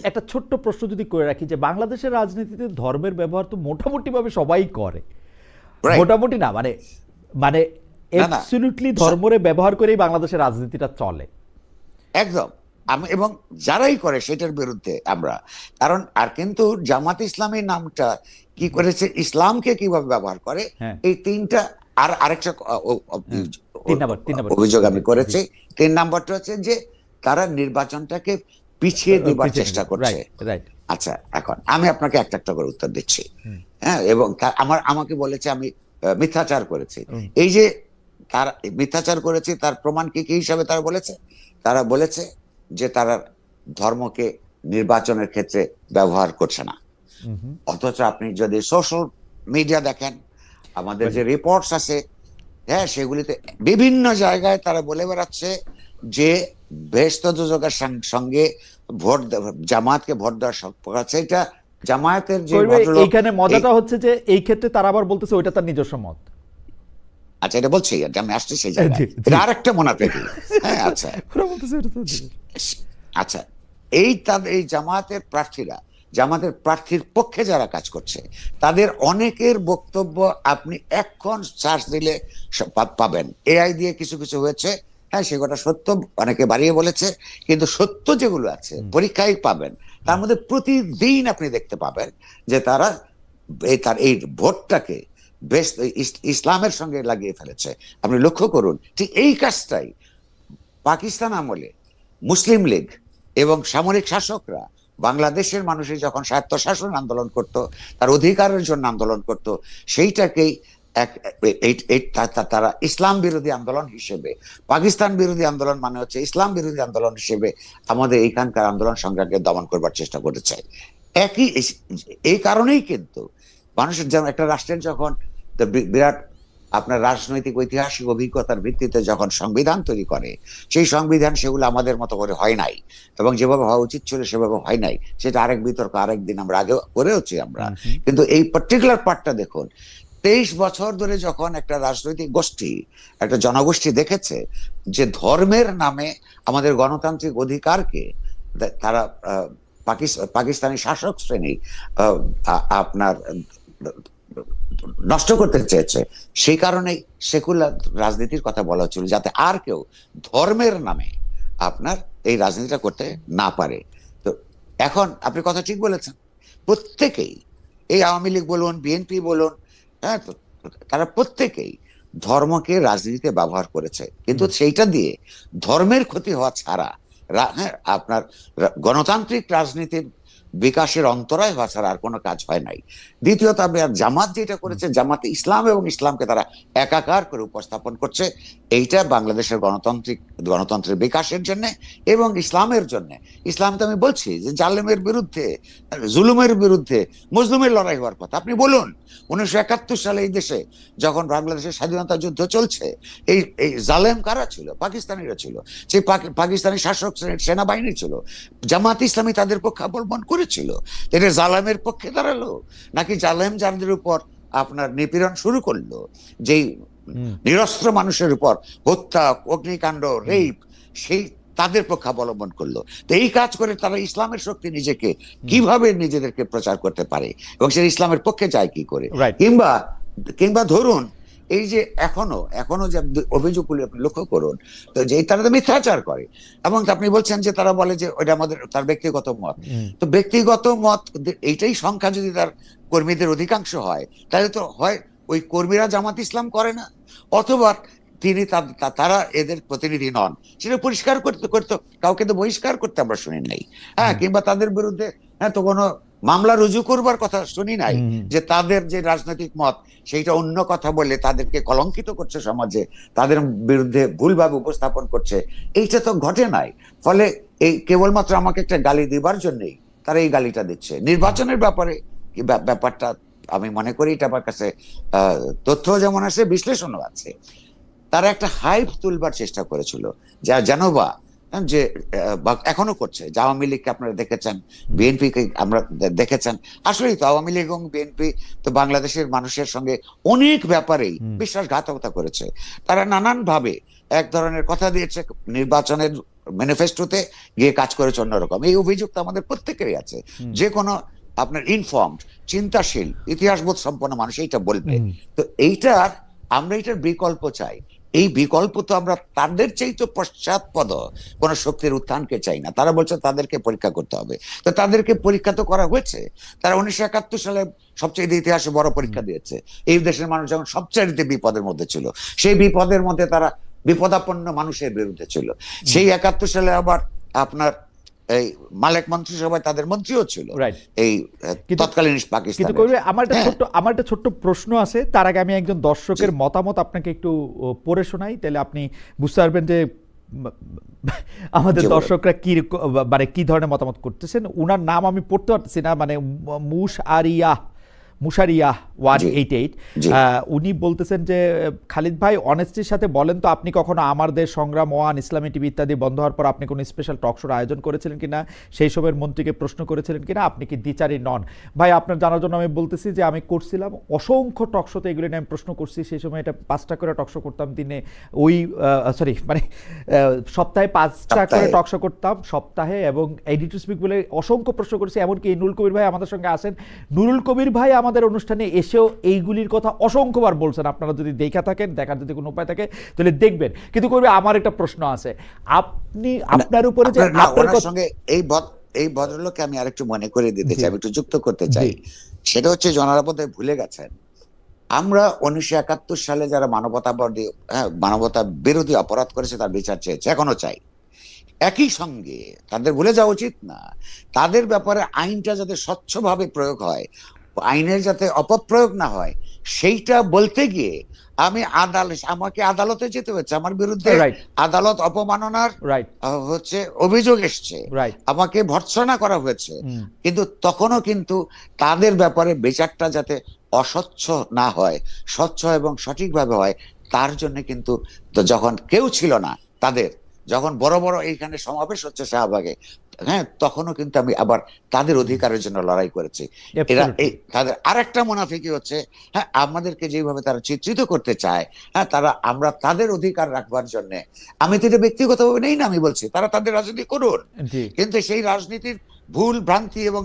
Speaker 1: একটা ছোট্ট প্রশ্ন যদি করে রাখি, যে বাংলাদেশের রাজনীতিতে ধর্মের ব্যবহার তো মোটামুটি ভাবে সবাই করে, মোটামুটি না মানে মানে অ্যাবসলিউটলি ধর্মের ব্যবহার করেই বাংলাদেশের রাজনীতিটা চলে
Speaker 2: একদম। এবং যারাই করে সেটার বিরুদ্ধে আমরা, কারণ আর কিন্তু জামাত ইসলামী নামটা কি করেছে, ইসলামকে কিভাবে ব্যবহার করে, এই তিনটা। আর আরেকটা অভিযোগ আমি করেছি, 3 নম্বরটা হচ্ছে যে তারা নির্বাচনটাকে পিছিয়ে দেবার চেষ্টা করছে। আচ্ছা, এখন আমি আপনাকে একটা একটা করে উত্তর দিচ্ছি। হ্যাঁ, এবং আমাকে বলেছে আমি মিথ্যাচার করেছি। এই যে তার মিথ্যাচার করেছি তার প্রমাণ কি হিসাবে তারা বলেছে যে তারা ধর্মকে নির্বাচনের ক্ষেত্রে ব্যবহার করছে না। অথচ আপনি যদি সোশ্যাল মিডিয়া দেখেন, আমাদের যে রিপোর্টস আছে, হ্যাঁ, সেগুলিতে বিভিন্ন জায়গায় তারা বলে বেড়াচ্ছে যে বেহেশত দোজখের সঙ্গে জামায়াতকে ভোট দেওয়ার আছে। এটা জামায়াতের যে
Speaker 1: এইখানে মজাটা হচ্ছে যে এই ক্ষেত্রে তারা আবার বলতেছে ওইটা তার নিজস্ব মত।
Speaker 2: আচ্ছা, এটা বলছি, আমি আসছি সেই জায়গায়, এটা আরেকটা মুনাফিকি। হ্যাঁ, আচ্ছা আচ্ছা, এই জামায়াতের প্রার্থীর পক্ষে যারা কাজ করছে তাদের অনেকের বক্তব্য আপনি এখন সার্চ দিলে পাবেন। এআই দিয়ে কিছু কিছু হয়েছে, হ্যাঁ, সেটা সত্য, অনেকে বাড়িয়ে বলেছে, কিন্তু সত্য যেগুলো আছে পরীক্ষায় পাবেন। তার মধ্যে প্রতিদিন আপনি দেখতে পাবেন যে তারা তার এই ভোটটাকে বেশ ইসলামের সঙ্গে লাগিয়ে ফেলেছে। আপনি লক্ষ্য করুন, ঠিক এই কাজটাই পাকিস্তান আমলে মুসলিম লীগ এবং সামরিক শাসকরা বাংলাদেশের মানুষের যখন স্বায়ত্তশাসন আন্দোলন করত, তার অধিকারের জন্য আন্দোলন করত, সেইটাকেই তারা ইসলাম বিরোধী আন্দোলন হিসেবে, পাকিস্তান বিরোধী আন্দোলন মানে হচ্ছে ইসলাম বিরোধী আন্দোলন হিসেবে আমাদের এইখানকার আন্দোলন সংগ্রামকে দমন করবার চেষ্টা করেছে। এই কারণেই কিন্তু মানুষের যেমন একটা রাষ্ট্রের যখন বিরাট আপনার রাজনৈতিক ঐতিহাসিক অভিজ্ঞতার ভিত্তিতে যখন সংবিধান তৈরি করে, সেই সংবিধান সেগুলো আমাদের মতো করে হয় নাই, এবং যেভাবে হওয়া উচিত ছিল সেভাবে হয় নাই। সেটা আরেক বিতর্ক, আরেকদিন আমরা আগে করেওছি আমরা। কিন্তু এই পার্টিকুলার পার্টটা দেখুন, 23 বছর ধরে যখন একটা রাজনৈতিক গোষ্ঠী, একটা জনগোষ্ঠী দেখেছে যে ধর্মের নামে আমাদের গণতান্ত্রিক অধিকারকে তারা পাকিস্তানি শাসক শ্রেণী আপনার নষ্ট করতে চেয়েছে, সেই কারণেই সেকুলার রাজনীতির কথা বলা হচ্ছিল, যাতে আর কেউ ধর্মের নামে আপনার এই রাজনীতিটা করতে না পারে। তো এখন আপনি কথা ঠিক বলেছেন, প্রত্যেকেই, এই আওয়ামী লীগ বলুন, বিএনপি বলুন, হ্যাঁ, তারা প্রত্যেকেই ধর্মকে রাজনীতিতে ব্যবহার করেছে, কিন্তু সেইটা দিয়ে ধর্মের ক্ষতি হওয়া ছাড়া, হ্যাঁ, আপনার গণতান্ত্রিক রাজনীতির বিকাশের অন্তরায় হওয়া ছাড়া আর কোনো কাজ হয় নাই। দ্বিতীয়ত, জামাত যেটা করেছে, জামাতে ইসলাম এবং ইসলামকে তারা একাকার করে উপস্থাপন করছে, এইটা বাংলাদেশের গণতন্ত্রের বিকাশের জন্য এবং ইসলামের জন্য। ইসলাম তো আমি বলছি যে জালেমের বিরুদ্ধে, জুলুমের বিরুদ্ধে মজলুমের লড়াই হওয়ার কথা। আপনি বলুন 1971 সালে এই দেশে যখন বাংলাদেশের স্বাধীনতা যুদ্ধ চলছে, এই জালেম কারা ছিল? পাকিস্তানিরা ছিল। সেই পাকিস্তানি শাসক সেনাবাহিনী ছিল। জামাত ইসলামী তাদের পক্ষে অবলম্বন করেছিল। এটা জালেমের পক্ষে দাঁড়ালো, নাকি জালেম যাদের উপর আপনার নিপীড়ন শুরু করলো, যেই নিরস্ত্র মানুষের উপর হত্যা, অগ্নিকাণ্ড, রেপ, সেই তাদের পক্ষে অবলম্বন করলো। তো এই কাজ করে তারা ইসলামের শক্তি নিজেকে কিভাবে নিজেদেরকে প্রচার করতে পারে এবং সে ইসলামের পক্ষে যায় কি করে,
Speaker 1: রাইট।
Speaker 2: কিংবা কিংবা ধরুন এই যে এখনো যে অভিযোগগুলি আপনি লক্ষ্য করুন, তো যে তারা তো মিথ্যাচার করে এবং আপনি বলছেন যে তারা বলে যে ওইটা আমাদের তার ব্যক্তিগত মত। তো ব্যক্তিগত মত এইটাই সংখ্যা যদি তার কর্মীদের অধিকাংশ হয়, তাহলে তো হয় ওই কর্মীরা জামাত ইসলাম করে না, অথবা তারা এদের প্রতিনিধি নন, সেটা পরিষ্কার করতে করতে কাউকে তো বহিষ্কার করতে আমরা শুনি নাই। হ্যাঁ, কিংবা তাদের বিরুদ্ধে তো কোনো মামলা রুজু করবার কথা শুনি নাই, যে তাদের যে রাজনৈতিক মত সেইটা অন্য কথা বলে তাদেরকে কলঙ্কিত করছে সমাজে, তাদের বিরুদ্ধে ভুলভাবে উপস্থাপন করছে, এইটা তো ঘটে নাই। ফলে এই কেবলমাত্র আমাকে একটা গালি দিবার জন্যই তারা এই গালিটা দিচ্ছে। নির্বাচনের ব্যাপারে ব্যাপারটা আমি মনে করি এটা আমার কাছে তথ্য যেমন আছে, বিশ্লেষণও আছে। তারা একটা হাইপ তুলবার চেষ্টা করেছিল, যা জানোবা যে এখনো করছে, যে আওয়ামী লীগকে আপনারা দেখেছেন, বিএনপি কে আমরা দেখেছেন। আসলেই তো আওয়ামী লীগ এবং বিএনপি তো বাংলাদেশের মানুষের সঙ্গে অনেক ব্যাপারেই বিশ্বাসঘাতকতা করেছে। তারা নানান ভাবে এক ধরনের কথা দিয়েছে, নির্বাচনের ম্যানিফেস্টোতে গিয়ে কাজ করেছে অন্যরকম। এই অভিযোগ তো আমাদের প্রত্যেকেরই আছে। যে কোনো আপনার ইনফর্মড, চিন্তাশীল, ইতিহাসবোধ সম্পন্ন মানুষ এইটা বলবে। তো এইটার আমরা এটার বিকল্প চাই। এই বিকল্প তো আমরা তাদের চাইতে পশ্চাৎপদ কোন শক্তির উত্থানকে চাই না। তারা বলছে তাদেরকে পরীক্ষা করতে হবে, তো তাদেরকে পরীক্ষা তো করা হয়েছে। তারা 1971 সালে সবচেয়ে ইতিহাসে বড় পরীক্ষা দিয়েছে। এই দেশের মানুষ যখন সবচেয়ে বিপদের মধ্যে ছিল, সেই বিপদের মধ্যে তারা বিপদাপন্ন মানুষের বিরুদ্ধে ছিল। সেই 71 সালে আবার আপনার এই মালেক মন্ত্রিসভায় তাদের মন্ত্রীও ছিল এই তৎকালীন পাকিস্তান।
Speaker 1: কিন্তু আমার একটা ছোট্ট প্রশ্ন আছে, তার আগে আমি একজন দর্শকের মতামত আপনাকে একটু পড়ে শোনাই, তাহলে আপনি বুঝতে পারবেন যে আমাদের দর্শকরা কি ধরনের মতামত করতেছেন। উনার নাম আমি পড়তে পারতেছি না, মানে মুশারিয়াহ 188, উনি বলতেছেন যে খালিদ ভাই অনেস্টির সাথে বলেন তো, আপনি কখনো আমার দেশ সংগ্রাম, ওয়ান, ইসলামী টিভি ইত্যাদি বন্ধ হওয়ার পর আপনি কোনো স্পেশাল টক শোর আয়োজন করেছিলেন কিনা, সেই সময়ের মন্ত্রীকে প্রশ্ন করেছিলেন কিনা, আপনি কি দ্বিচারী নন? ভাই আপনার জানার জন্য আমি বলতেছি যে আমি করছিলাম অসংখ্য টক শোতে, এগুলো নিয়ে আমি প্রশ্ন করছি। সেই সময় এটা 5টা করে টক শো করতাম দিনে, সপ্তাহে 5টা করে টক শো করতাম সপ্তাহে, এবং এডিটর স্পিক বলে অসংখ্য প্রশ্ন করেছি। এমনকি নুরুল কবির ভাই আমাদের সঙ্গে আসেন, নুরুল কবির ভাই আমাদের অনুষ্ঠানে এসেও এইগুলির কথা অসংখ্যবার বলছেন। আপনারা যদি দেখার যদি কোনো উপায় থাকে তাহলে দেখবেন। কিন্তু কবি, আমার একটা প্রশ্ন আছে, আপনি আপনার উপরে যে
Speaker 2: আপনার সঙ্গে এই ভদ্রলোককে আমি আরেকটু মনে করে দিতে চাই, একটু যুক্ত করতে চাই। সেটা হচ্ছে জনারা বোধহয় ভুলে গেছেন, আমরা 1971 সালে যারা মানবতা বিরোধী অপরাধ করেছে তার বিচার চেয়েছে, এখনো চাই। একই সঙ্গে তাদের ভুলে যাওয়া উচিত না, তাদের ব্যাপারে আইনটা যাতে স্বচ্ছভাবে প্রয়োগ হয়, আইনের যাতে অপপ্রয়োগ না হয়, সেইটা বলতে গিয়ে আমাকে আদালতে যেতে হয়েছে। আমার বিরুদ্ধে আদালত অপমাননার হচ্ছে অভিযোগ এসছে, আমাকে ভর্ৎসনা করা হয়েছে। কিন্তু তখনও কিন্তু তাদের ব্যাপারে বিচারটা যাতে অস্বচ্ছ না হয়, স্বচ্ছ এবং সঠিকভাবে হয়, তার জন্য কিন্তু যখন কেউ ছিল না, তাদের যখন বড় বড় এইখানে সমাবেশ হচ্ছে শাহবাগে, হ্যাঁ, তখনও কিন্তু আমি আবার তাদের অধিকারের জন্য লড়াই করেছি। এরা তাদের আরেকটা মুনাফিকি হচ্ছে, হ্যাঁ, আমাদেরকে যেভাবে তারা চিত্রিত করতে চায়, হ্যাঁ, আমরা তাদের অধিকার রাখবার জন্য, আমি তো এটা ব্যক্তিগতভাবে নেই না, আমি বলছি তারা তাদের রাজনীতি করুন, কিন্তু সেই রাজনীতির ভুল ভ্রান্তি এবং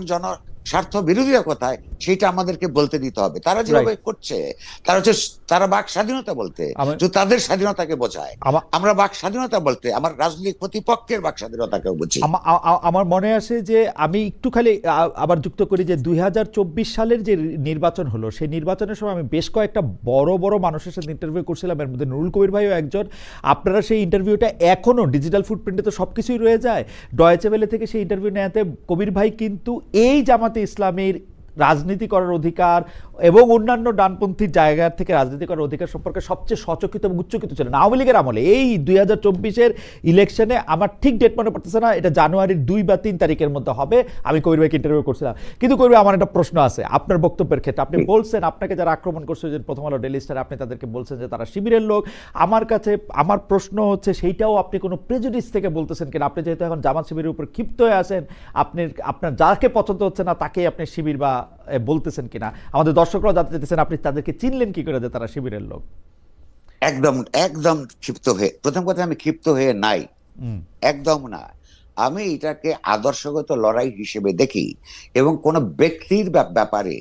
Speaker 2: স্বার্থ বিরোধীরা কোথায় সেটা আমাদেরকে বলতে দিতে হবে। তারা যেভাবে করছে, তারা বাক স্বাধীনতা বলতে তাদের স্বাধীনতাকে বোঝায়, আমরা বাক স্বাধীনতা বলতে আমার রাজনৈতিক প্রতিপক্ষের বাক স্বাধীনতাকে বুঝি।
Speaker 1: আমার মনে আছে যে আমি একটু খালি আবার যুক্ত করি যে 2024 সালের যে নির্বাচন হলো, সেই নির্বাচনের সময় আমি বেশ কয়েকটা বড় বড় মানুষের সাথে ইন্টারভিউ করছিলাম, এর মধ্যে নুরুল কবির ভাইও একজন। আপনারা সেই ইন্টারভিউটা এখনো ডিজিটাল ফুটপ্রিন্টে তো সবকিছুই রয়ে যায়, ডয়েচে ওয়েলে থেকে সেই ইন্টারভিউ নেওয়াতে কবির ভাই কিন্তু এই জামাতে ইসলামের রাজনীতি করার অধিকার এবং অন্যান্য ডানপন্থী জায়গা থেকে রাজনীতি করার অধিকার সম্পর্কে সবচেয়ে সচকিত এবং উচ্চকিত ছিলেন আওয়ামী লীগের আমলে। এই 2024-এর ইলেকশনে আমার ঠিক ডেট মনে পড়তেছে না, এটা জানুয়ারির 2 বা 3 তারিখের মধ্যে হবে। আমি কবির ভাইকে ইন্টারভিউ করছিলাম। কিন্তু কবির ভাই, আমার একটা প্রশ্ন আছে আপনার বক্তব্যের ক্ষেত্রে। আপনি বলছেন আপনাকে যারা আক্রমণ করছে যে প্রথম আলো ডেইলি স্টার, আপনি তাদেরকে বলছেন যে তারা শিবিরের লোক। আমার প্রশ্ন হচ্ছে সেইটাও আপনি কোনো প্রেজুডিস থেকে বলতেছেন কিনা? আপনি যেহেতু এখন জামাত শিবিরের উপর ক্ষিপ্ত হয়ে আছেন, আপনার যাকে পছন্দ হচ্ছে না তাকেই আপনি শিবির বা বলতেছেন কিনা? আমাদের দর্শকরাও জানতে চাইতেছেন আপনি তাদেরকে চিনলেন কি করে যে তারা শিবিরের লোক?
Speaker 2: একদম ক্ষিপ্ত হয়ে, প্রথম কথা আমি ক্ষিপ্ত হয়ে নাই, একদম না। আমি এটাকে আদর্শগত লড়াই হিসেবে দেখি, এবং কোন ব্যক্তির ব্যাপারে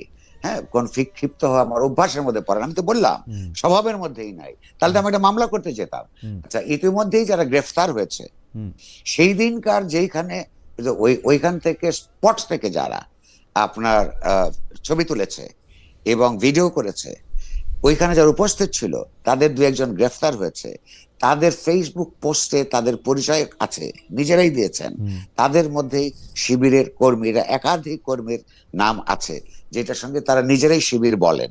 Speaker 2: কোন ক্ষিপ্ত হওয়া আমার অভ্যাসের মধ্যে পড়ে না। আমি তো বললাম স্বভাবের মধ্যেই নাই, তাহলে তো আমি একটা মামলা করতে যেতাম। আচ্ছা, ইতিমধ্যেই যারা গ্রেফতার হয়েছে, সেই দিনকার যেইখানে ওইখান থেকে স্পট থেকে যারা আপনার ছবি তুলেছে এবং ভিডিও করেছে, ওইখানে যারা উপস্থিত ছিল তাদের দু একজন গ্রেফতার হয়েছে। তাদের ফেসবুক পোস্টে তাদের পরিচয় আছে, নিজেরাই দিয়েছেন। তাদের মধ্যেই শিবিরের কর্মীরা, একাধিক কর্মীর নাম আছে, যেটার সঙ্গে তারা নিজেরাই শিবির বলেন।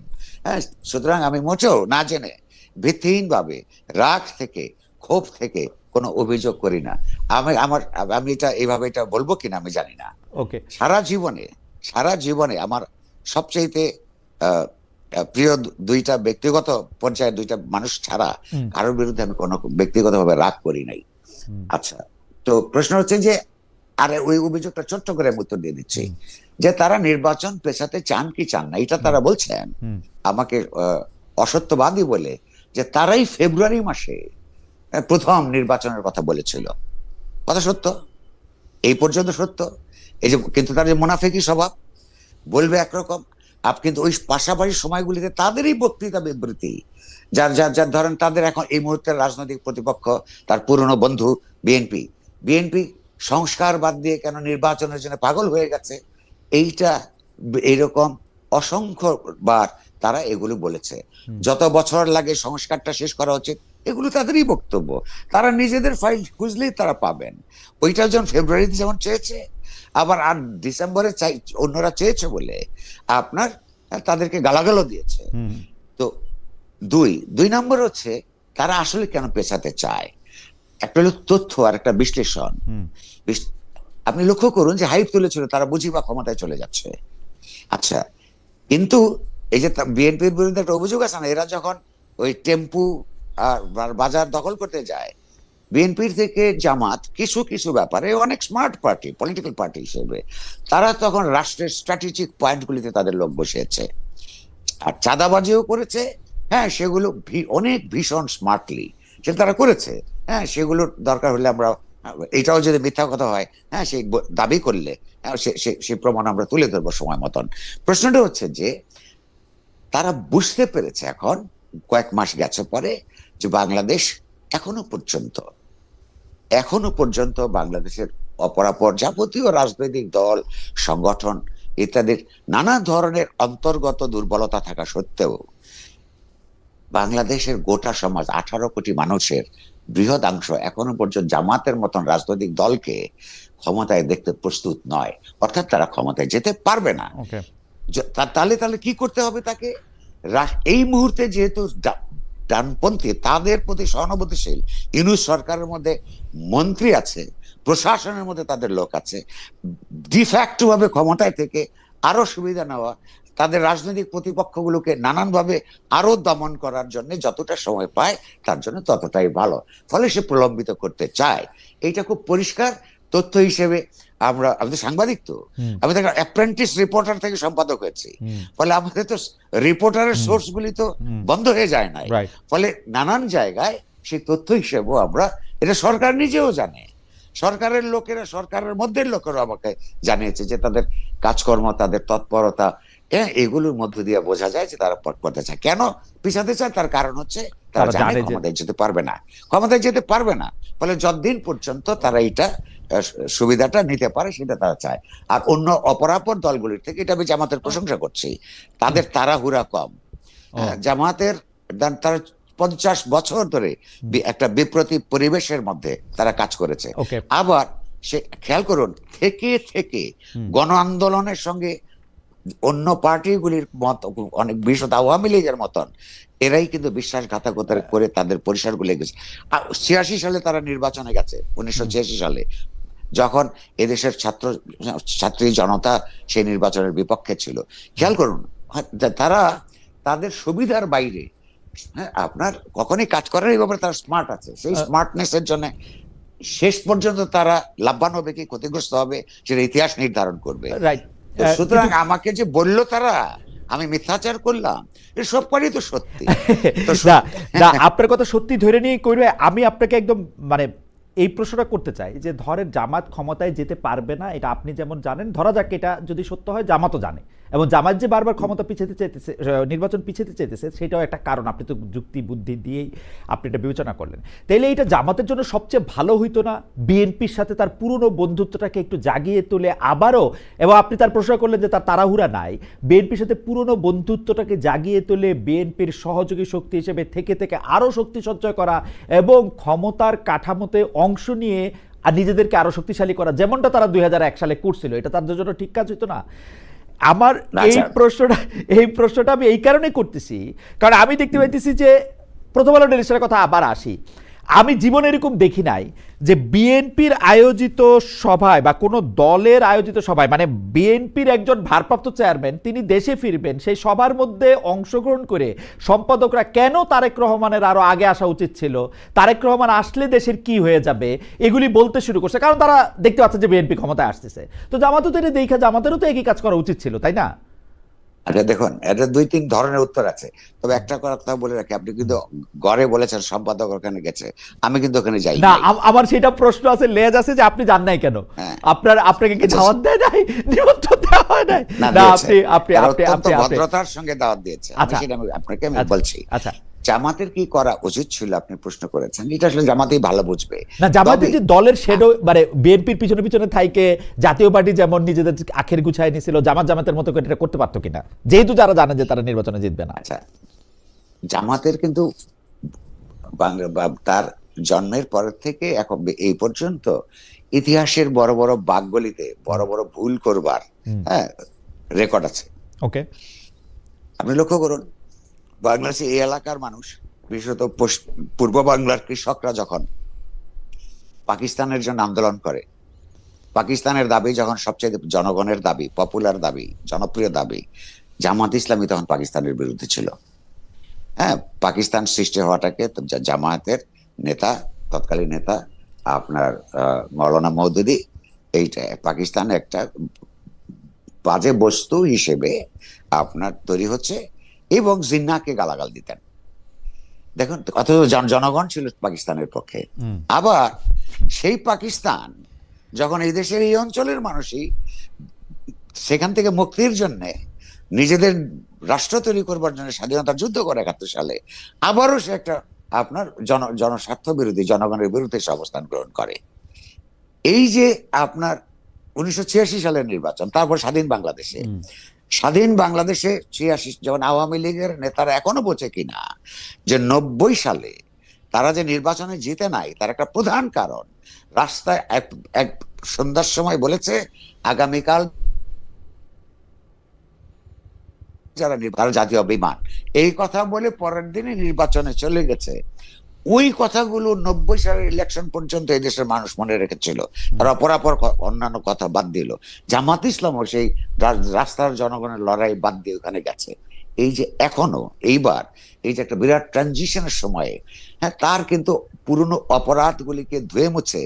Speaker 2: সুতরাং আমি মোটেও না জেনে ভিত্তিহীন ভাবে রাগ থেকে, ক্ষোভ থেকে কোনো অভিযোগ করি না। আমি এটা এইভাবে এটা বলবো কিনা আমি জানি না।
Speaker 1: ওকে,
Speaker 2: সারা জীবনে আমার সবচাইতে প্রিয় দুইটা ব্যক্তিগত পর্যায়ে দুইটা মানুষ ছাড়া কারোর বিরুদ্ধে আমি কোনো ব্যক্তিগতভাবে রাগ করি নাই। আচ্ছা, তো প্রশ্ন হচ্ছে যে, আরে ওই অভিযোগটা ছোট্ট করে আমি উত্তর দিয়ে দিচ্ছি, যে তারা নির্বাচন পেছাতে চান কি চান না, এটা তারা বলছেন আমাকে অসত্যবাদী বলে, যে তারাই ফেব্রুয়ারি মাসে প্রথম নির্বাচনের কথা বলেছিল। কথা সত্য, এই পর্যন্ত সত্য। এই যে, কিন্তু তার যে মুনাফিকি স্বভাব, বলবে একরকম, কিন্তু ওই পাশাপাশি সময়গুলিতে তাদেরই বক্তৃতা বিবৃতি, যার ধরেন তাদের এখন এই মুহূর্তের রাজনৈতিক প্রতিপক্ষ তার পুরনো বন্ধু বিএনপি সংস্কার বাদ দিয়ে কেন নির্বাচনের জন্য পাগল হয়ে গেছে, এইটা এরকম অসংখ্যবার তারা এগুলো বলেছে। যত বছর লাগে সংস্কারটা শেষ করা উচিত, এগুলো তাদেরই বক্তব্য। তারা নিজেদের ফাইল খুঁজলেই তারা পাবেন। ওইটা যখন ফেব্রুয়ারিতে যেমন চেয়েছে, আবার আর ডিসেম্বরে অন্যরা চেয়েছে বলে আপনার তাদেরকে গালাগালও দিয়েছে। তো দুই নম্বর হচ্ছে, তারা আসলে কেন পেছাতে চায়, একটা হলো তথ্য আর একটা বিশ্লেষণ। আপনি লক্ষ্য করুন যে হাইপ তুলেছিল তারা বুঝি বা ক্ষমতায় চলে যাচ্ছে। আচ্ছা, কিন্তু এই যে বিএনপির বিরুদ্ধে একটা অভিযোগ আছে না, এরা যখন ওই টেম্পু আর বাজার দখল করতে যায়, বিএনপির থেকে জামাত কিছু কিছু ব্যাপারে অনেক স্মার্ট পার্টি, পলিটিক্যাল পার্টি হিসেবে তারা তখন রাষ্ট্রের স্ট্র্যাটেজিক পয়েন্টগুলিতে তাদের লোক বসিয়েছে, আর চাঁদাবাজিও করেছে। সেগুলো অনেক ভীষণ স্মার্টলি সেটা তারা করেছে। সেগুলোর দরকার হলে আমরা, এটাও যদি মিথ্যা কথা হয়, সেই দাবি করলে সেই প্রমাণ আমরা তুলে ধরবো সময় মতন। প্রশ্নটা হচ্ছে যে, তারা বুঝতে পেরেছে এখন কয়েক মাস গেছে পরে, যে বাংলাদেশ এখনো পর্যন্ত বাংলাদেশের অপরাপর যাবতীয় রাজনৈতিক দল, সংগঠন ইত্যাদির নানা ধরনের অন্তর্গত দুর্বলতা থাকা সত্ত্বেও বাংলাদেশের গোটা সমাজ, 18 কোটি মানুষের বৃহদাংশ এখনো পর্যন্ত জামাতের মতন রাজনৈতিক দলকে ক্ষমতায় দেখতে প্রস্তুত নয়, অর্থাৎ তারা ক্ষমতায় যেতে পারবে না। তাহলে কি করতে হবে তাকে? এই মুহূর্তে যেহেতু ডানপন্থী, তাদের প্রতি সহানুভূতিশীল ইউনূস সরকারের মধ্যে মন্ত্রী আছে, প্রশাসনের মধ্যে তাদের লোক আছে, ডিফ্যাক্টো ভাবে ক্ষমতায় থেকে আরো সুবিধা নেওয়া, তাদের রাজনৈতিক প্রতিপক্ষগুলোকে নানানভাবে আরো দমন করার জন্য যতটা সময় পায় তার জন্য ততটাই ভালো। ফলে সে প্রলম্বিত করতে চায়। এইটা খুব পরিষ্কার তথ্য হিসেবে আমি তো সাংবাদিক, তো আমি তো অ্যাপ্রেন্টিস রিপোর্টার থেকে সম্পাদক হয়েছি। ফলে আমাদের তো রিপোর্টারের সোর্স গুলি তো বন্ধ হয়ে যায় না। ফলে নানান জায়গায় সেই তথ্য হিসেবেও আমরা, এটা সরকার নিজেও জানে, সরকারের লোকেরা, সরকারের মধ্যে লোকেরা আমাকে জানিয়েছে যে তাদের কাজকর্ম, তাদের তৎপরতা, এগুলোর মধ্য দিয়ে বোঝা যায় যে তারা পথ চায়। কেন পিছাতে চায়? তার কারণ হচ্ছে তারা জানে ক্ষমতায় যেতে পারবে না। ফলে যতদিন পর্যন্ত তারা এটা সুবিধাটা নিতে পারে সেটা তারা চায়। আর অন্য অপরাপর দলগুলির থেকে, এটা আমি জামাতের প্রশংসা করছি, তাদের তাড়াহুড়া কম। জামাতের তারা 50 বছর ধরে একটা বিপ্রতি পরিবেশের মধ্যে তারা কাজ করেছে। আবার সে খেয়াল করুন, থেকে গণ আন্দোলনের সঙ্গে অন্য পার্টিগুলির মত, অনেক বিশেষত আওয়ামী লীগের মতন, এরাই কিন্তু বিশ্বাসঘাতকতা করে তাদের পরিসরগুলো গেছে। 86 সালে তারা নির্বাচনে গেছে, 1986 সালে, যখন এদেশের ছাত্রী জনতা সেই নির্বাচনের বিপক্ষে ছিল। খেয়াল করুন, তারা তাদের সুবিধার বাইরে আপনার কখনই কাজ করার এই ব্যাপারে তারা স্মার্ট আছে। সেই স্মার্টনেসের জন্য শেষ পর্যন্ত তারা লাভবান হবে কি ক্ষতিগ্রস্ত হবে সেটা ইতিহাস নির্ধারণ করবে। সুতরাং আমাকে যে বললো তারা আমি মিথ্যাচার করলাম, এর সব কারই তো সত্যি।
Speaker 1: আপনার কথা সত্যি ধরে নিয়ে কইরে আমি আপনাকে একদম মানে এই প্রশ্নটা করতে চাই যে ধরেন জামাত ক্ষমতায় যেতে পারবে না, এটা আপনি যেমন জানেন, ধরা যাক এটা যদি সত্য হয়, জামাতও জানে, এবং জামাত যে বারবার ক্ষমতা পিছাতে চাইতেছে, নির্বাচন পিছাতে চাইতেছে, সেটাও একটা কারণ। আপনি তো যুক্তি বুদ্ধি দিয়েই আপনি এটা বিবেচনা করলেন। তাইলে এটা জামাতের জন্য সবচেয়ে ভালো হইতো না বিএনপির সাথে তার পুরনো বন্ধুত্বটাকে একটু জাগিয়ে তুলে আবারও, এবং আপনি তার প্রশ্ন করলেন যে তার তাড়াহুড়া নাই, বিএনপির সাথে পুরনো বন্ধুত্বটাকে জাগিয়ে তুলে বিএনপির সহযোগী শক্তি হিসেবে থেকে থেকে আরও শক্তি সঞ্চয় করা এবং ক্ষমতার কাঠামোতে অংশ নিয়ে আর নিজেদেরকে আরো শক্তিশালী করা, যেমনটা তারা 2001 সালে করছিল, এটা তাদের জন্য ঠিক কাজ হইতো না? আমার এই প্রশ্নটা আমি এই কারণে করতেছি, কারণ আমি দেখতে পাইতেছি যে প্রথম আলো ডেলিশনের কথা আবার আসি, আমি জীবনে এরকম দেখি নাই যে বিএনপির আয়োজিত সভায় বা কোনো দলের আয়োজিত সভায়, মানে বিএনপির একজন ভারপ্রাপ্ত চেয়ারম্যান তিনি দেশে ফিরবেন, সেই সভার মধ্যে অংশগ্রহণ করে সম্পাদকরা কেন তারেক রহমানের আরো আগে আসা উচিত ছিল, তারেক রহমান আসলে দেশের কি হয়ে যাবে, এগুলি বলতে শুরু করছে, কারণ তারা দেখতে পাচ্ছে যে বিএনপি ক্ষমতায় আসতেছে। তো জামাতও তো এটা দেখা, জামাতেরও তো একই কাজ করা উচিত ছিল, তাই না?
Speaker 2: আচ্ছা দেখুন, এটা 2-3 ধরনের উত্তর আছে, তবে একটা কথা বলে রাখি, আপনি কিন্তু গড়ে বলেছেন সম্পাদক ওখানে গেছে, আমি কিন্তু ওখানে যাই
Speaker 1: না।
Speaker 2: নাই।
Speaker 1: আমার সেটা প্রশ্ন আছে, লেজ আছে যে আপনি জান নাই কেন,
Speaker 2: হ্যাঁ।
Speaker 1: আপনাকে কি দাওয়াত দেয় নাই, নিমন্ত্রণ দেওয়া হয় নাই?
Speaker 2: না,
Speaker 1: না,
Speaker 2: দিয়েছে।
Speaker 1: আপনি
Speaker 2: তারা
Speaker 1: আপনি
Speaker 2: অত্যন্ত
Speaker 1: আপনি
Speaker 2: ভদ্রতার সঙ্গে দাওয়াত দিয়েছে।
Speaker 1: আচ্ছা।
Speaker 2: আপনাকে আমি
Speaker 1: আচ্ছা,
Speaker 2: বলছি,
Speaker 1: আচ্ছা।
Speaker 2: জামাতের কি করা উচিত ছিল আপনি প্রশ্ন করেছেন, এটা আসলে জামাতেই ভালো বুঝবে।
Speaker 1: না, জামাতে
Speaker 2: তবে
Speaker 1: যে দলের শেডো, মানে বিএনপির পিছনে পিছনে থাইকে জাতীয় পার্টি যেমন নিজেদের আখের গুছায় নিছিল, জামাতের মতো করে এটা করতে পারতো কিনা, যেহেতু যারা জানে যে তারা নির্বাচনে জিতবে না?
Speaker 2: আচ্ছা, জামাতের কিন্তু তার জন্মের পর থেকে এখন এই পর্যন্ত ইতিহাসের বড় বড় বাকগলিতে বড় বড় ভুল করবার হ্যাঁ রেকর্ড আছে।
Speaker 1: ওকে।
Speaker 2: আপনি লক্ষ্য করুন, বাংলাদেশে এই এলাকার মানুষ, বিশেষত পূর্ব বাংলার কৃষকরা যখন পাকিস্তানের জন্য আন্দোলন করে, পাকিস্তানের দাবি যখন সবচেয়ে জনগণের দাবি, পপুলার দাবি, জনপ্রিয় দাবি, জামাত ইসলামী তখন পাকিস্তানের বিরুদ্ধে ছিল। হ্যাঁ, পাকিস্তান সৃষ্টি হওয়াটাকে জামায়াতের নেতা, তৎকালীন নেতা আপনার মৌলানা মওদুদি, এইটা পাকিস্তান একটা বাজে বস্তু হিসেবে আপনার তৈরি হচ্ছে, এবং জিন্নাহকে গালাগাল দিতেন। দেখুন, অথচ জনগণ ছিল পাকিস্তানের পক্ষে। আবার সেই পাকিস্তান যখন এই দেশের এই অঞ্চলের মানুষই সেখান থেকে মুক্তির জন্য নিজেদের রাষ্ট্র তৈরি করবার জন্য স্বাধীনতার যুদ্ধ করে 71 সালে, আবারও সে একটা আপনার জনস্বার্থ বিরোধী, জনগণের বিরুদ্ধে সে অবস্থান গ্রহণ করে। এই যে আপনার 1986 সালের নির্বাচন, তারপর স্বাধীন বাংলাদেশে 86 যখন আওয়ামী লীগের নেতারা এখনো বোঝে কিনা যে 90 সালে তারা যে নির্বাচনে জিতে নাই, তার একটা প্রধান কারণ রাস্তায় এক সন্ধ্যার সময় বলেছে আগামীকাল যারা জাতীয় বিমান, এই কথা বলে পরের দিনে নির্বাচনে চলে গেছে। ওই কথাগুলো 90 সালের ইলেকশন পর্যন্ত এই দেশের মানুষ মনে রেখেছিল, তারা অপরাপর অন্যান্য কথা বাদ দিল। জামাত ইসলামও সেই রাস্তার জনগণের লড়াই বাদ দিয়ে ওখানে গেছে। এই যে এখনো এইবার এই যে একটা বিরাট ট্রানজিশনের সময়ে, হ্যাঁ, তার কিন্তু পুরনো অপরাধগুলিকে ধুয়ে মুছে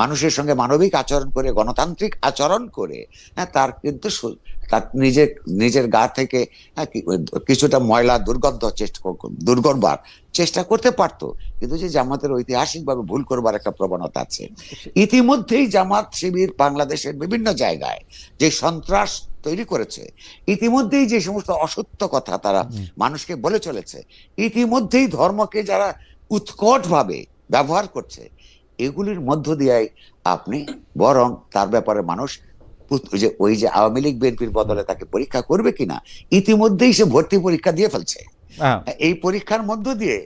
Speaker 2: মানুষের সঙ্গে মানবিক আচরণ করে, গণতান্ত্রিক আচরণ করে, হ্যাঁ, তার কিন্তু তার নিজের গা থেকে কিছুটা ময়লা দূর করবার চেষ্টা করতে পারতো। কিন্তু যে জামাতের ঐতিহাসিকভাবে ভুল করবার একটা প্রবণতা আছে। ইতিমধ্যেই জামাত শিবির বাংলাদেশের বিভিন্ন জায়গায় যে সন্ত্রাস তৈরি করেছে, ইতিমধ্যেই যে সমস্ত অসত্য কথা তারা মানুষকে বলে চলেছে, ইতিমধ্যেই ধর্মকে যারা উৎকট ভাবে ব্যবহার করছে, এগুলির মধ্য দিয়ে আপনি বরং তার ব্যাপারে মানুষ ওই যে আওয়ামী লীগ বিএনপির বদলে তাকে পরীক্ষা করবে কিনা, ইতিমধ্যেই সে ভর্তি পরীক্ষা দিয়ে ফেলছে। এই পরীক্ষার মধ্য দিয়ে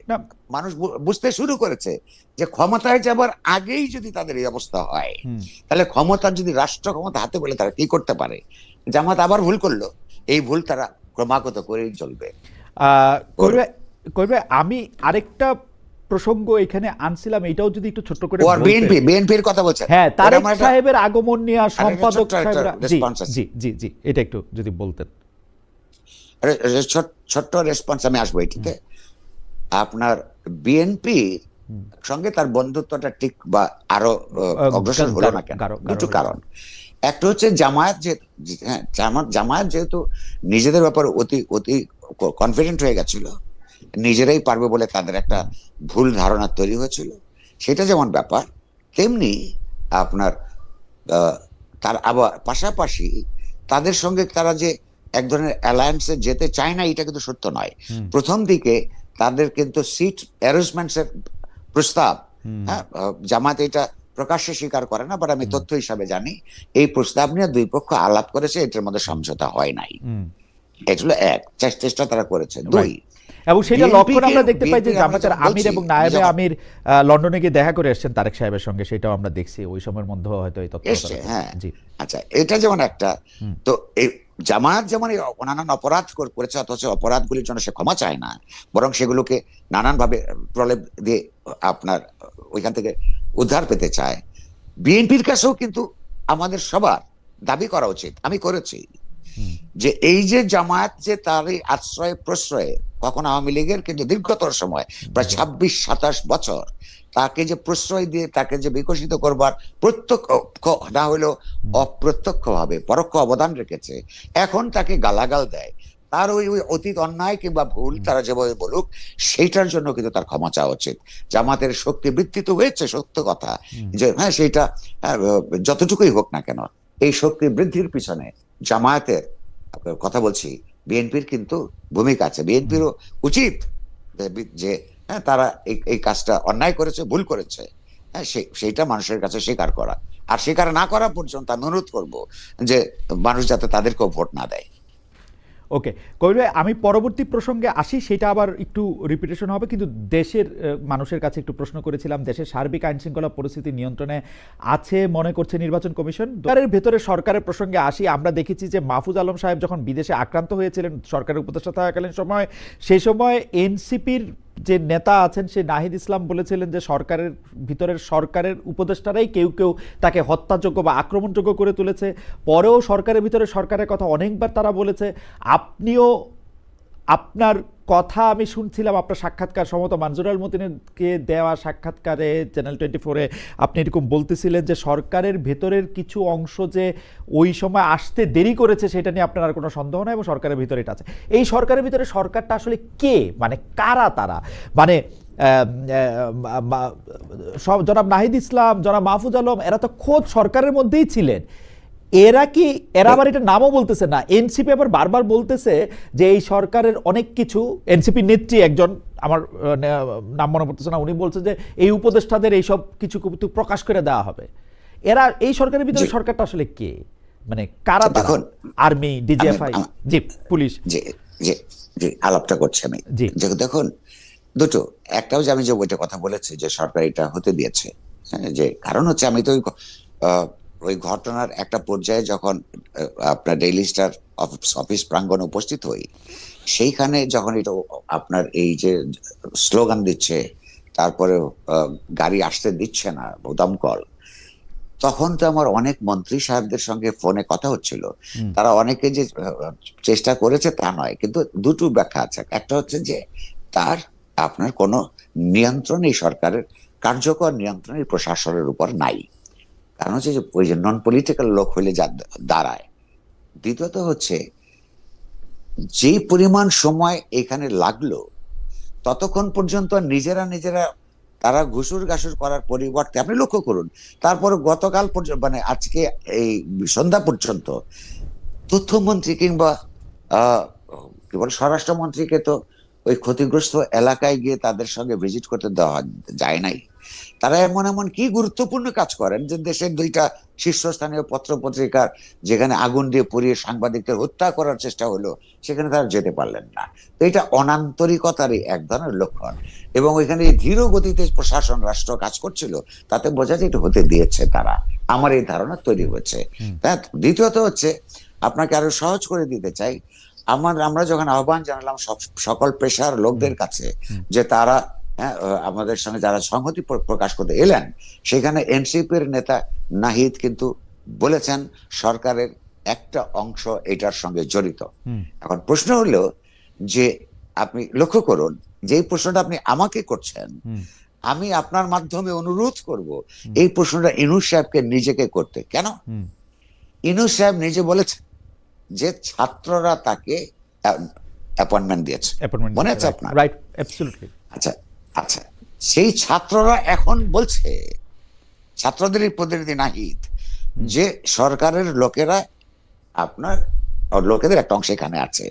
Speaker 2: মানুষ বুঝতে শুরু করেছে যে ক্ষমতায় যাবার আগেই যদি তাদের এই অবস্থা হয়, তাহলে ক্ষমতা যদি রাষ্ট্র ক্ষমতা হাতে বলে তারা কি করতে পারে। জামাত আবার ভুল করলো, এই ভুল তারা ক্রমাগত করেই চলবে।
Speaker 1: আমি আরেকটা প্রসঙ্গ এখানে আনছিলাম, এটাও যদি একটু ছোট্ট করে
Speaker 2: বিএনপির কথা বলছেন।
Speaker 1: হ্যাঁ, তারেক সাহেবের আগমন নিয়ে সম্পাদক সাহেবরা, জি এটা একটু যদি বলতেন।
Speaker 2: ছোট্ট রেসপন্স আমি আসবো এটিতে। আপনার বিএনপির সঙ্গে তার বন্ধুত্বটা ঠিক বা আরো অগ্রসর হলো না কেন? দুটো কারণ। একটা হচ্ছে জামায়াত যেহেতু নিজেদের ব্যাপারে অতি কনফিডেন্ট হয়ে গেছিল, নিজেরাই পারবে বলে তাদের একটা ভুল ধারণা তৈরি হয়েছিল, সেটা যেমন ব্যাপার, তেমনি আপনার তার আবার পাশাপাশি তাদের সঙ্গে তারা যে এক ধরনের অ্যালায়েন্সে যেতে চায় না, এটা কিন্তু সত্য নয়। প্রথম দিকে তাদের কিন্তু সিট অ্যারেঞ্জমেন্টস এর প্রস্তাব, হ্যাঁ, জামাত এটা প্রকাশ্যে স্বীকার করে না, বাট আমি তথ্য হিসাবে জানি এই প্রস্তাব নিয়ে দুই পক্ষ আলাপ করেছে, এটার মধ্যে সমঝোতা হয় নাই। এটা হলো এক, চেষ্টা তারা করেছে। দুই,
Speaker 1: এবং সেটা লক্ষণ আমরা দেখতে পাই যে
Speaker 2: BNP
Speaker 1: জামাতের
Speaker 2: আমরা
Speaker 1: আমির এবং নায়েবে আমির লন্ডনে গিয়ে দেখা করে এসেছেন তারেক সাহেবের সঙ্গে, সেটাও আমরা দেখছি ওই সময়ের মধ্যে হয়তো এই তথ্য
Speaker 2: এসছে। হ্যাঁ,
Speaker 1: জি,
Speaker 2: আচ্ছা, এটা যেমন একটা। তো এই জামায়াত যেমন নানান অপরাধ করেছে, অথচ অপরাধগুলির জন্য সে ক্ষমা চায় না, বরং সেগুলোকে নানান ভাবে প্রলেপ দিয়ে আপনার ওইখান থেকে উদ্ধার পেতে চায়। বিএনপির কাছেও কিন্তু আমাদের সবার দাবি করা উচিত, আমি করেছি, যে এই যে জামায়াত যে তার এই আশ্রয় প্রশ্রয়ে, কখন আওয়ামী লীগের কিন্তু দীর্ঘতর সময় প্রায় 26-27 বছর তাকে যে প্রশ্রয় দিয়ে তাকে যে বিকশিত করবার প্রত্যক্ষ না হলেও অপ্রত্যক্ষ ভাবে পরোক্ষ অবদান রেখেছে, এখন তাকে গালাগাল দেয়, তার ওই অতীত অন্যায় কিংবা ভুল তারা যেভাবে বলুক, সেইটার জন্য কিন্তু তার ক্ষমা চাওয়া উচিত। জামাতের শক্তি বৃদ্ধি তো হয়েছে, সত্য কথা, যে হ্যাঁ সেইটা যতটুকুই হোক না কেন, এই শক্তি বৃদ্ধির পিছনে জামায়াতের কথা বলছি, বিএনপির কিন্তু ভূমিকা আছে। বিএনপিরও উচিত যে হ্যাঁ তারা এই কাজটা অন্যায় করেছে, ভুল করেছে, হ্যাঁ সেইটা মানুষের কাছে স্বীকার করা, আর স্বীকার না করা পর্যন্ত আমি অনুরোধ করবো যে মানুষ যাতে তাদেরকেও ভোট না দেয়।
Speaker 1: ওকে কবির ভাই, আমি পরবর্তী প্রসঙ্গে আসি, সেটা আবার একটু রিপিটেশন হবে, কিন্তু দেশের মানুষের কাছে একটু প্রশ্ন করেছিলাম। দেশের সার্বিক আইন শৃঙ্খলা পরিস্থিতি নিয়ন্ত্রণে আছে মনে করছে নির্বাচন কমিশন। সরকারের ভেতরে সরকারের প্রসঙ্গে আসি, আমরা দেখেছি যে মাহফুজ আলম সাহেব যখন বিদেশে আক্রান্ত হয়েছিলেন সরকারের উপদেষ্টা থাকাকালীন সময়, সেই সময় এনসিপির যে নেতা আছেন সে নাহিদ ইসলাম বলেছিলেন যে সরকারের ভিতরের সরকারের উপদেষ্টারাই কেউ কেউ তাকে হত্যাযোগ্য বা আক্রমণযোগ্য করে তুলেছে। পরেও সরকারের ভিতরে সরকারের কথা অনেকবার তারা বলেছে। আপনিও আপনার কথা আমি শুনছিলাম, আপনার সাক্ষাৎকার সম্ভবত মানজুর মতিনকে দেওয়া সাক্ষাৎকারে চ্যানেল 24-এ আপনি এরকম বলতেছিলেন যে সরকারের ভেতরের কিছু অংশ যে ওই সময় আসতে দেরি করেছে সেটা নিয়ে আপনার আর কোনো সন্দেহ নাই, এবং সরকারের ভিতরে এটা আছে। এই সরকারের ভিতরে সরকারটা আসলে কে, মানে কারা তারা? মানে সব জনাব নাহিদ ইসলাম, জনাব মাহফুজ আলম, এরা তো খোদ সরকারের মধ্যেই ছিলেন। এরা আবার এটা নামও বলতেছে না। এনসিপি আবার বারবার বলতেছে যে এই সরকারের অনেক কিছু, এনসিপি নেত্রী একজন, আমার নাম মনে পড়তেছে না, উনি বলছে যে এই উপদেষ্টাদের এইসব কিছু প্রকাশ করে দেওয়া হবে। এরা এই সরকারের ভিতরে সরকারটা আসলে কে, মানে কারা?
Speaker 2: দেখুন,
Speaker 1: আর্মি, ডিজিএফআই, জি, পুলিশ,
Speaker 2: যে যে যে আলাপটা করছি আমি, যে দেখুন দুটো, একটাও যে আমি যে ওইটা কথা বলেছি যে সরকার এটা হতে দিয়েছে, যে কারণ হচ্ছে আমি তো ওই ঘটনার একটা পর্যায়ে যখন আপনার ডেইলি স্টার অফিস প্রাঙ্গণে উপস্থিত হই, সেইখানে যখন এটা আপনার এই যে স্লোগান দিচ্ছে, তারপরে গাড়ি আসতে দিচ্ছে না, দমকল, তখন তো আমার অনেক মন্ত্রী সাহেবদের সঙ্গে ফোনে কথা হচ্ছিল। তারা অনেকে যে চেষ্টা করেছে তা নয়, কিন্তু দুটো ব্যাখ্যা আছে। একটা হচ্ছে যে তার আপনার কোনো নিয়ন্ত্রণ এই সরকারের কার্যকর নিয়ন্ত্রণ এই প্রশাসনের উপর নাই, কারণ হচ্ছে যে ওই যে নন পলিটিক্যাল লোক হইলে যা দাঁড়ায়। দ্বিতীয়ত হচ্ছে যে পরিমাণ সময় এখানে লাগলো, ততক্ষণ পর্যন্ত নিজেরা তারা ঘুষুর ঘাসুর করার পরিবর্তে আপনি লক্ষ্য করুন, তারপরে গতকাল পর্যন্ত মানে আজকে এই সন্ধ্যা পর্যন্ত তথ্যমন্ত্রী কিংবা কি বলে স্বরাষ্ট্রমন্ত্রীকে তো ওই ক্ষতিগ্রস্ত এলাকায় গিয়ে তাদের সঙ্গে ভিজিট করতে দেওয়া যায় নাই। তারা এমন কি গুরুত্বপূর্ণ কাজ করেন যে দেশের দুইটা শীর্ষস্থানীয় পত্র পত্রিকার যেখানে আগুন দিয়ে পুড়িয়ে সাংবাদিকদের হত্যা করার চেষ্টা হলো, সেখানে তারা যেতে পারলেন না। তো এটা অনান্তরিকতারই এক ধরনের লক্ষণ, এবং ওইখানে ধীর গতিতে প্রশাসন রাষ্ট্র কাজ করছিল, তাতে বোঝা যায় এটা হতে দিয়েছে তারা, আমার এই ধারণা তৈরি হচ্ছে। দ্বিতীয়ত হচ্ছে, আপনাকে আরো সহজ করে দিতে চাই, আমরা যখন আহ্বান জানালাম সকল পেশার লোকদের কাছে যে তারা আমাদের সঙ্গে যারা সংহতি প্রকাশ করতে এলেন, সেখানে এনসিপির নেতা নাহিদ কিন্তু বলেছেন সরকারের একটা অংশ এটার সঙ্গে জড়িত। এখন প্রশ্ন হলো যে আপনি লক্ষ্য করুন যে এই প্রশ্নটা আপনি আমাকে করছেন, আমি আপনার মাধ্যমে অনুরোধ করব এই প্রশ্নটা ইনুস সাহেবকে নিজেকে করতে। কেন? ইনুস সাহেব নিজে বলেছেন যে ছাত্ররা তাকে অ্যাপয়েন্টমেন্ট দিয়েছে, মনে আছে আপনার?
Speaker 1: Right, absolutely.
Speaker 2: আচ্ছা, সেই ছাত্ররা এখন বলছে ছাত্রদেরই প্রতিনিধি নাহিদ, যে সরকারের লোকেরা আপনার লোকেদের একটা অংশ এখানে আছে,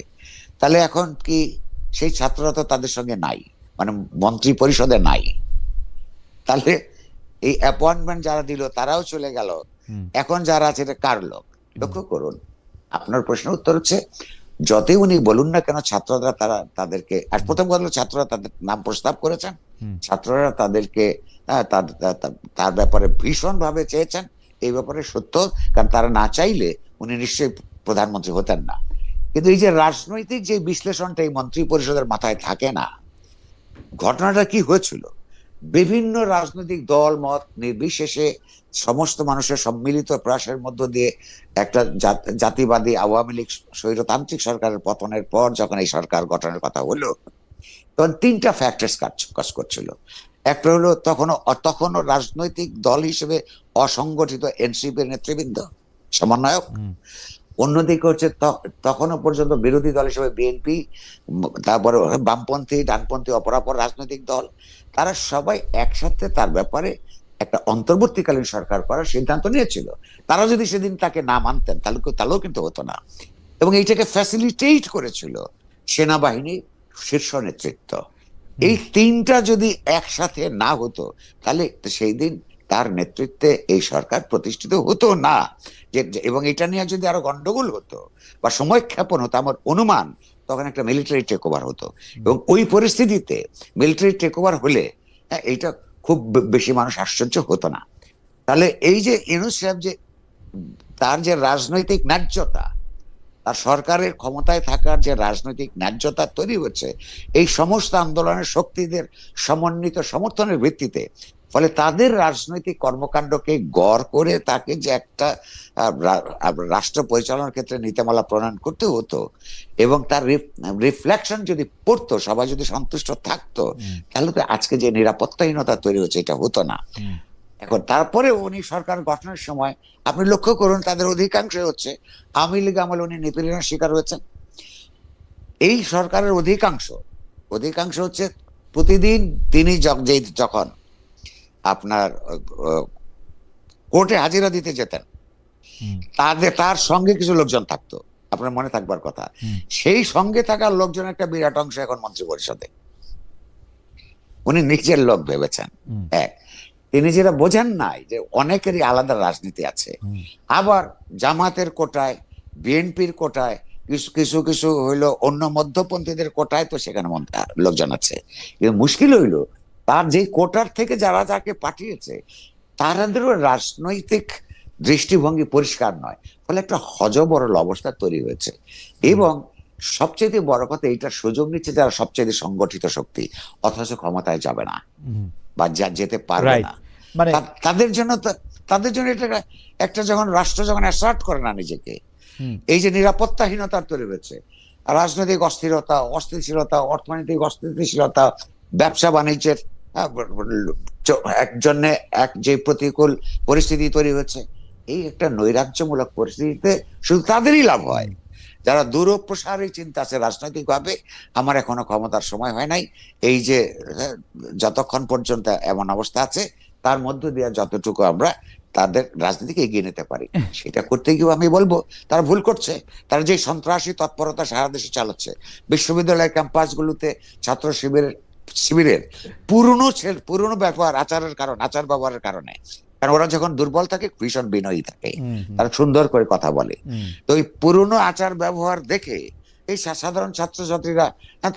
Speaker 2: তাহলে এখন কি সেই ছাত্ররা তো তাদের সঙ্গে নাই, মানে মন্ত্রী পরিষদে নাই, তাহলে এই অ্যাপয়েন্টমেন্ট যারা দিল তারাও চলে গেল, এখন যারা আছে এটা কার লোক? লক্ষ্য করুন, আপনার প্রশ্নের উত্তর হচ্ছে যতই উনি বলুন না কেন ছাত্ররা তারা তাদেরকে, আর প্রথম কথা হলো ছাত্ররা তাদের নাম প্রস্তাব করেছেন, ছাত্ররা তাদেরকে তার ব্যাপারে ভীষণ ভাবে চেয়েছেন, এই ব্যাপারে সত্য, কারণ তারা না চাইলে উনি নিশ্চয়ই প্রধানমন্ত্রী হতেন না। কিন্তু এই যে রাজনৈতিক যে বিশ্লেষণটা এই মন্ত্রী পরিষদের মাথায় থাকে না, ঘটনাটা কি হয়েছিল, বিভিন্ন রাজনৈতিক দল মত নির্বিশেষে সমস্ত মানুষের সম্মিলিত প্রয়াসের মধ্য দিয়ে একটা জাতিবাদী আওয়ামী লীগ স্বৈরতান্ত্রিক সরকারের পতনের পর যখন এই সরকার গঠনের কথা হলো, তখন তিনটা ফ্যাক্টরস কাজ করছিল। একটা হলো তখনও রাজনৈতিক দল হিসেবে অসংগঠিত এনসিপির নেতৃবৃন্দ, সমন্বয়ক। অন্যদিকে হচ্ছে তখনও পর্যন্ত বিরোধী দল হিসেবে বিএনপি, তারপরে বামপন্থী, ডানপন্থী, অপরাপর রাজনৈতিক দল, তারা সবাই একসাথে তার ব্যাপারে একটা অন্তর্বর্তীকালীন সরকার করার সিদ্ধান্ত নিয়েছিল। তারা যদি সেদিন তাকে না মানতেন তাহলেও কিন্তু হতো না, এবং এইটাকে ফ্যাসিলিটেট করেছিল সেনাবাহিনী শীর্ষ নেতৃত্ব। এই তিনটা যদি একসাথে না হতো তাহলে সেই দিন তার নেতৃত্বে এই সরকার প্রতিষ্ঠিত হতো না। এবং এটা নিয়ে যদি আরো গন্ডগোল হতো বা সময়ক্ষেপণ হতো, আমার অনুমান তখন একটা মিলিটারি টেক ওভার হতো, এবং ওই পরিস্থিতিতে মিলিটারি টেক ওভার হলে এইটা খুব বেশি মানুষ আশ্চর্য হতো না। তাহলে এই যে ইউনূস সাহেব যে তার যে রাজনৈতিক ন্যায্যতা, তার সরকারের ক্ষমতায় থাকার যে রাজনৈতিক ন্যায্যতা তৈরি হচ্ছে এই সমস্ত আন্দোলনের শক্তিদের সমন্বিত সমর্থনের ভিত্তিতে, ফলে তাদের রাজনৈতিক কর্মকাণ্ডকে গড় করে তাকে যে একটা রাষ্ট্র পরিচালনার ক্ষেত্রে নীতিমালা প্রণয়ন করতে হতো, এবং তার রিফ্লেকশন যদি পড়তো, সবাই যদি সন্তুষ্ট থাকতো, তাহলে তো আজকে যে নিরাপত্তাহীনতা তৈরি হচ্ছে এটা হতো না। এখন তারপরে উনি সরকার গঠনের সময় আপনি লক্ষ্য করুন তাদের অধিকাংশ হচ্ছে আওয়ামী লীগ আমলে উনি নিপীড়নের শিকার হয়েছেন। এই সরকারের অধিকাংশ হচ্ছে প্রতিদিন তিনি যখন আপনার কোর্টে হাজিরা দিতে যেতেন, তার সঙ্গে কিছু লোকজন থাকতো, আপনার মনে থাকবার কথা, সেই সঙ্গে থাকার লোকজন একটা বিরাট অংশ এখন মন্ত্রী পরিষদে। উনি নিজের লোক ভেবেছেন। এক, তিনি যেটা বোঝেন নাই যে অনেকেরই আলাদা রাজনীতি আছে, আবার জামাতের কোটায়, বিএনপির কোটায়, কিছু হইলো অন্য মধ্যপন্থীদের কোটায়, তো সেখানে লোকজন আছে। কিন্তু মুশকিল হইলো তার যে কোটার থেকে যারা যাকে পাঠিয়েছে তাদেরও রাজনৈতিক দৃষ্টিভঙ্গি পরিষ্কার নয়, ফলে একটা হযবরল অবস্থা তৈরি হয়েছে। এবং সবচেয়ে বড় কথা, এইটার সুযোগ নিচ্ছে যারা সবচেয়ে সংগঠিত শক্তি, অথচ ক্ষমতায় যাবে না বা যেতে পারবে না।
Speaker 1: মানে
Speaker 2: তাদের জন্য এটা একটা যখন রাষ্ট্র যখন অ্যাসার্ট করে না নিজেকে, এই যে নিরাপত্তাহীনতা তৈরি হয়েছে, রাজনৈতিক অস্থিরতা, অর্থনৈতিক অস্থিতিশীলতা, ব্যবসা বাণিজ্যের একজনে এক যে প্রতিকূল পরিস্থিতি তৈরি হচ্ছে, এই একটা নৈরাজ্যমূলক পরিস্থিতিতে শুধু তাদেরই লাভ হয় যারা দূরপ্রসারী চিন্তা আছে রাজনৈতিক ভাবে, আমার এখনো ক্ষমতার সময় হয় নাই, এই যে যতক্ষণ পর্যন্ত এমন অবস্থা আছে তার মধ্য দিয়ে যতটুকু আমরা তাদের রাজনীতিকে এগিয়ে নিতে পারি, সেটা করতে গিয়ে আমি বলবো তারা ভুল করছে। তারা যে সন্ত্রাসী তৎপরতা সারা দেশে চালাচ্ছে, বিশ্ববিদ্যালয়ের ক্যাম্পাসগুলোতে ছাত্র শিবিরের পুরনো ব্যবহার, আচার ব্যবহারের কারণে, কারণ ওরা যখন দুর্বল থাকে ভীষণ বিনয়ী থাকে, তারা সুন্দর করে কথা বলে, তো ওই পুরনো আচার ব্যবহার দেখে এই সাধারণ ছাত্রছাত্রীরা